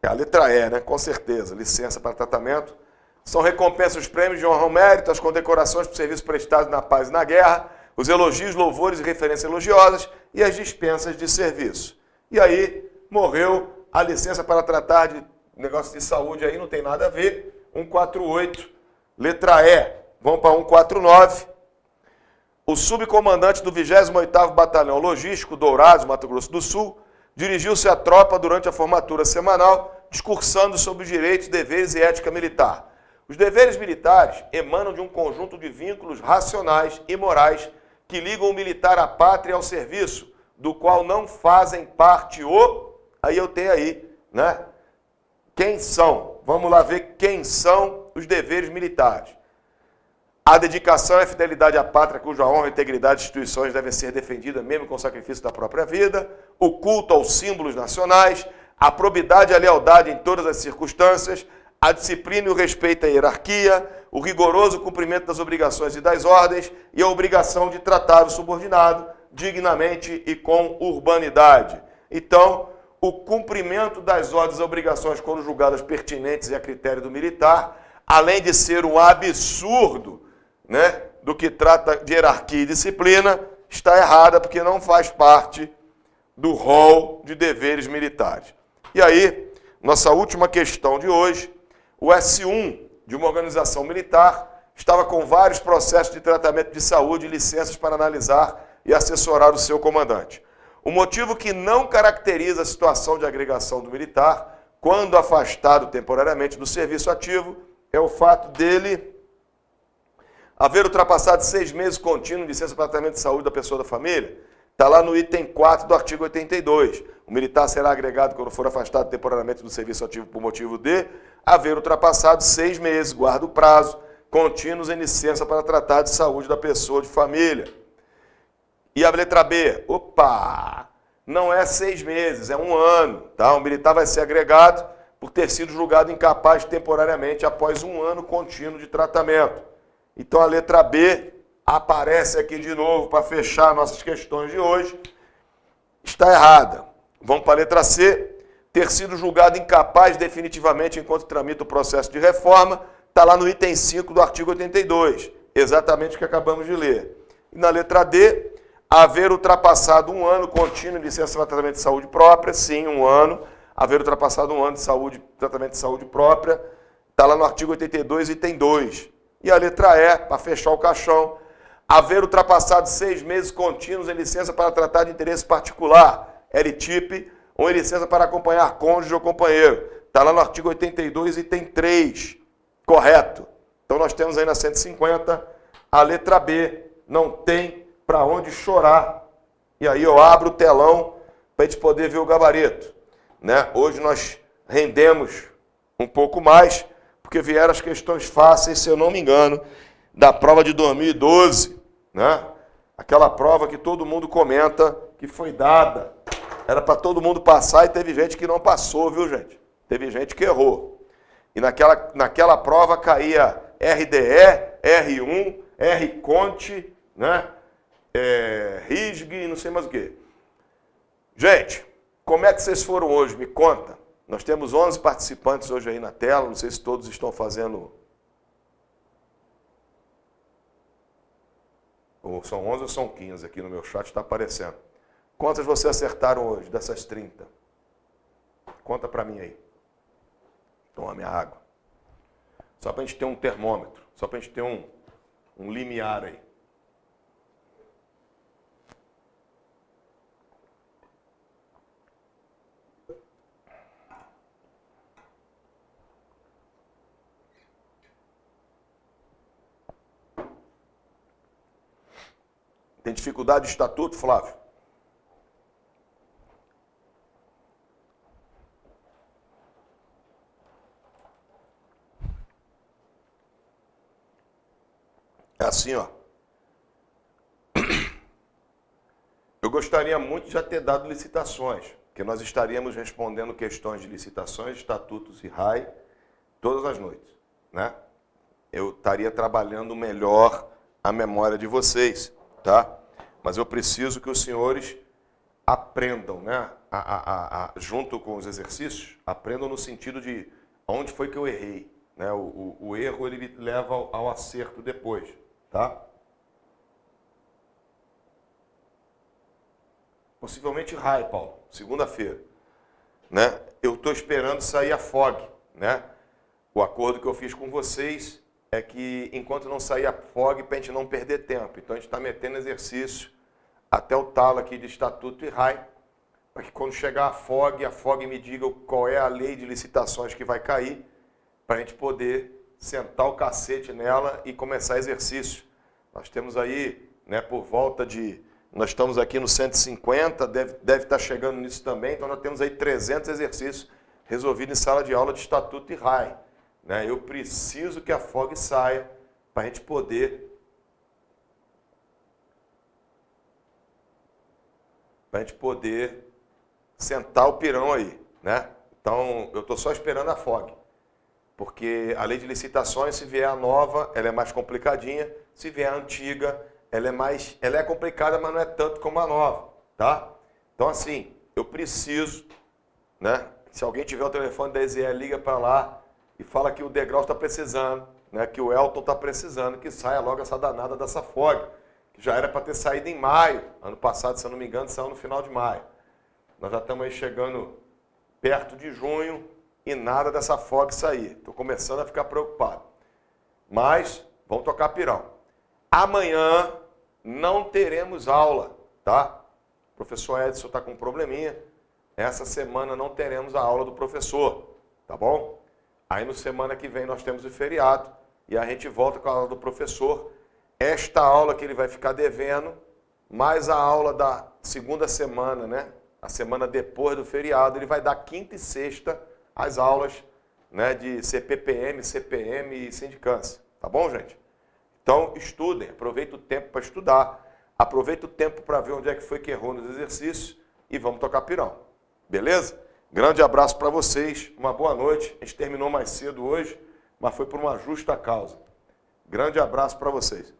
É a letra E, né? Com certeza. Licença para tratamento. São recompensas, os prêmios de honra ao mérito, as condecorações por serviços prestados na paz e na guerra, os elogios, louvores e referências elogiosas e as dispensas de serviço. E aí, morreu a licença para tratar de negócio de saúde aí, não tem nada a ver. 148, letra E. Vamos para 149. O subcomandante do 28º Batalhão Logístico, Dourados, Mato Grosso do Sul, dirigiu-se à tropa durante a formatura semanal, discursando sobre os direitos, deveres e ética militar. Os deveres militares emanam de um conjunto de vínculos racionais e morais que ligam o militar à pátria e ao serviço, do qual não fazem parte o... Aí eu tenho aí, né? Quem são? Vamos lá ver quem são os deveres militares. A dedicação e a fidelidade à pátria, cuja honra, integridade e instituições devem ser defendidas mesmo com o sacrifício da própria vida, o culto aos símbolos nacionais, a probidade e a lealdade em todas as circunstâncias, a disciplina e o respeito à hierarquia, o rigoroso cumprimento das obrigações e das ordens e a obrigação de tratar o subordinado dignamente e com urbanidade. Então, o cumprimento das ordens e obrigações quando julgadas pertinentes e a critério do militar, além de ser um absurdo, né, do que trata de hierarquia e disciplina, está errada porque não faz parte do rol de deveres militares. E aí, nossa última questão de hoje, o S1 de uma organização militar estava com vários processos de tratamento de saúde e licenças para analisar e assessorar o seu comandante. O motivo que não caracteriza a situação de agregação do militar, quando afastado temporariamente do serviço ativo, é o fato dele haver ultrapassado 6 meses contínuos de licença para tratamento de saúde da pessoa da família. Está lá no item 4 do artigo 82. O militar será agregado quando for afastado temporariamente do serviço ativo por motivo de haver ultrapassado 6 meses, guarda o prazo, contínuos em licença para tratar de saúde da pessoa de família. E a letra B? Opa! Não é 6 meses, é 1 ano. Tá? O militar vai ser agregado por ter sido julgado incapaz temporariamente após 1 ano contínuo de tratamento. Então a letra B aparece aqui de novo para fechar nossas questões de hoje. Está errada. Vamos para a letra C. Ter sido julgado incapaz definitivamente enquanto tramita o processo de reforma. Está lá no item 5 do artigo 82. Exatamente o que acabamos de ler. E na letra D, haver ultrapassado 1 ano contínuo de licença para tratamento de saúde própria. Sim, 1 ano. Haver ultrapassado 1 ano de tratamento de saúde própria. Está lá no artigo 82, item 2. E a letra E, para fechar o caixão, haver ultrapassado 6 meses contínuos em licença para tratar de interesse particular, LTIP, ou em licença para acompanhar cônjuge ou companheiro. Está lá no artigo 82, item 3. Correto. Então nós temos aí na 150 a letra B. Não tem para onde chorar. E aí eu abro o telão para a gente poder ver o gabarito. Né? Hoje nós rendemos um pouco mais, porque vieram as questões fáceis, se eu não me engano, da prova de 2012, né? Aquela prova que todo mundo comenta que foi dada. Era para todo mundo passar e teve gente que não passou, viu, gente? Teve gente que errou. E naquela prova caía RDE, R1, R-Conte, né? RISG, não sei mais o quê. Gente, como é que vocês foram hoje? Me conta. Nós temos 11 participantes hoje aí na tela, não sei se todos estão fazendo... Ou são 11 ou são 15 aqui no meu chat, está aparecendo. Quantas vocês acertaram hoje, dessas 30? Conta para mim aí. Toma minha água. Só para a gente ter um termômetro, só para a gente ter um limiar aí. Tem dificuldade de estatuto, Flávio? É assim, ó. Eu gostaria muito de já ter dado licitações, porque nós estaríamos respondendo questões de licitações, estatutos e RAI todas as noites, né? Eu estaria trabalhando melhor a memória de vocês, tá? Mas eu preciso que os senhores aprendam, né? Junto com os exercícios, aprendam no sentido de onde foi que eu errei. Né? O erro ele leva ao acerto depois. Tá? Possivelmente RAI, Paulo, segunda-feira. Né? Eu estou esperando sair a FOG. Né? O acordo que eu fiz com vocês é que enquanto não sair a FOG, para a gente não perder tempo. Então a gente está metendo exercício até o talo aqui de estatuto e RAI, para que quando chegar a FOG me diga qual é a lei de licitações que vai cair, para a gente poder sentar o cacete nela e começar exercício. Nós temos aí, né, por volta de... Nós estamos aqui no 150, deve estar chegando nisso também, então nós temos aí 300 exercícios resolvidos em sala de aula de estatuto e RAI. Né? Eu preciso que a FOG saia para a gente poder... sentar o pirão aí, né? Então, eu estou só esperando a FOG, porque a lei de licitações, se vier a nova, ela é mais complicadinha, se vier a antiga, ela é complicada, mas não é tanto como a nova, tá? Então, assim, eu preciso, né? Se alguém tiver o telefone da EZE, liga para lá e fala que o Degrau está precisando, né? Que o Elton está precisando, que saia logo essa danada dessa FOG, que já era para ter saído em maio, ano passado, se eu não me engano, saiu no final de maio. Nós já estamos aí chegando perto de junho e nada dessa FOG sair. Estou começando a ficar preocupado. Mas vamos tocar pirão. Amanhã não teremos aula, tá? O professor Edson está com um probleminha. Essa semana não teremos a aula do professor, tá bom? Aí no semana que vem nós temos o feriado e a gente volta com a aula do professor. Esta aula que ele vai ficar devendo, mais a aula da segunda semana, né? A semana depois do feriado, ele vai dar quinta e sexta as aulas, né, de CPPM, CPM e sindicância. Tá bom, gente? Então, estudem, aproveita o tempo para estudar, aproveita o tempo para ver onde é que foi que errou nos exercícios e vamos tocar pirão. Beleza? Grande abraço para vocês, uma boa noite. A gente terminou mais cedo hoje, mas foi por uma justa causa. Grande abraço para vocês.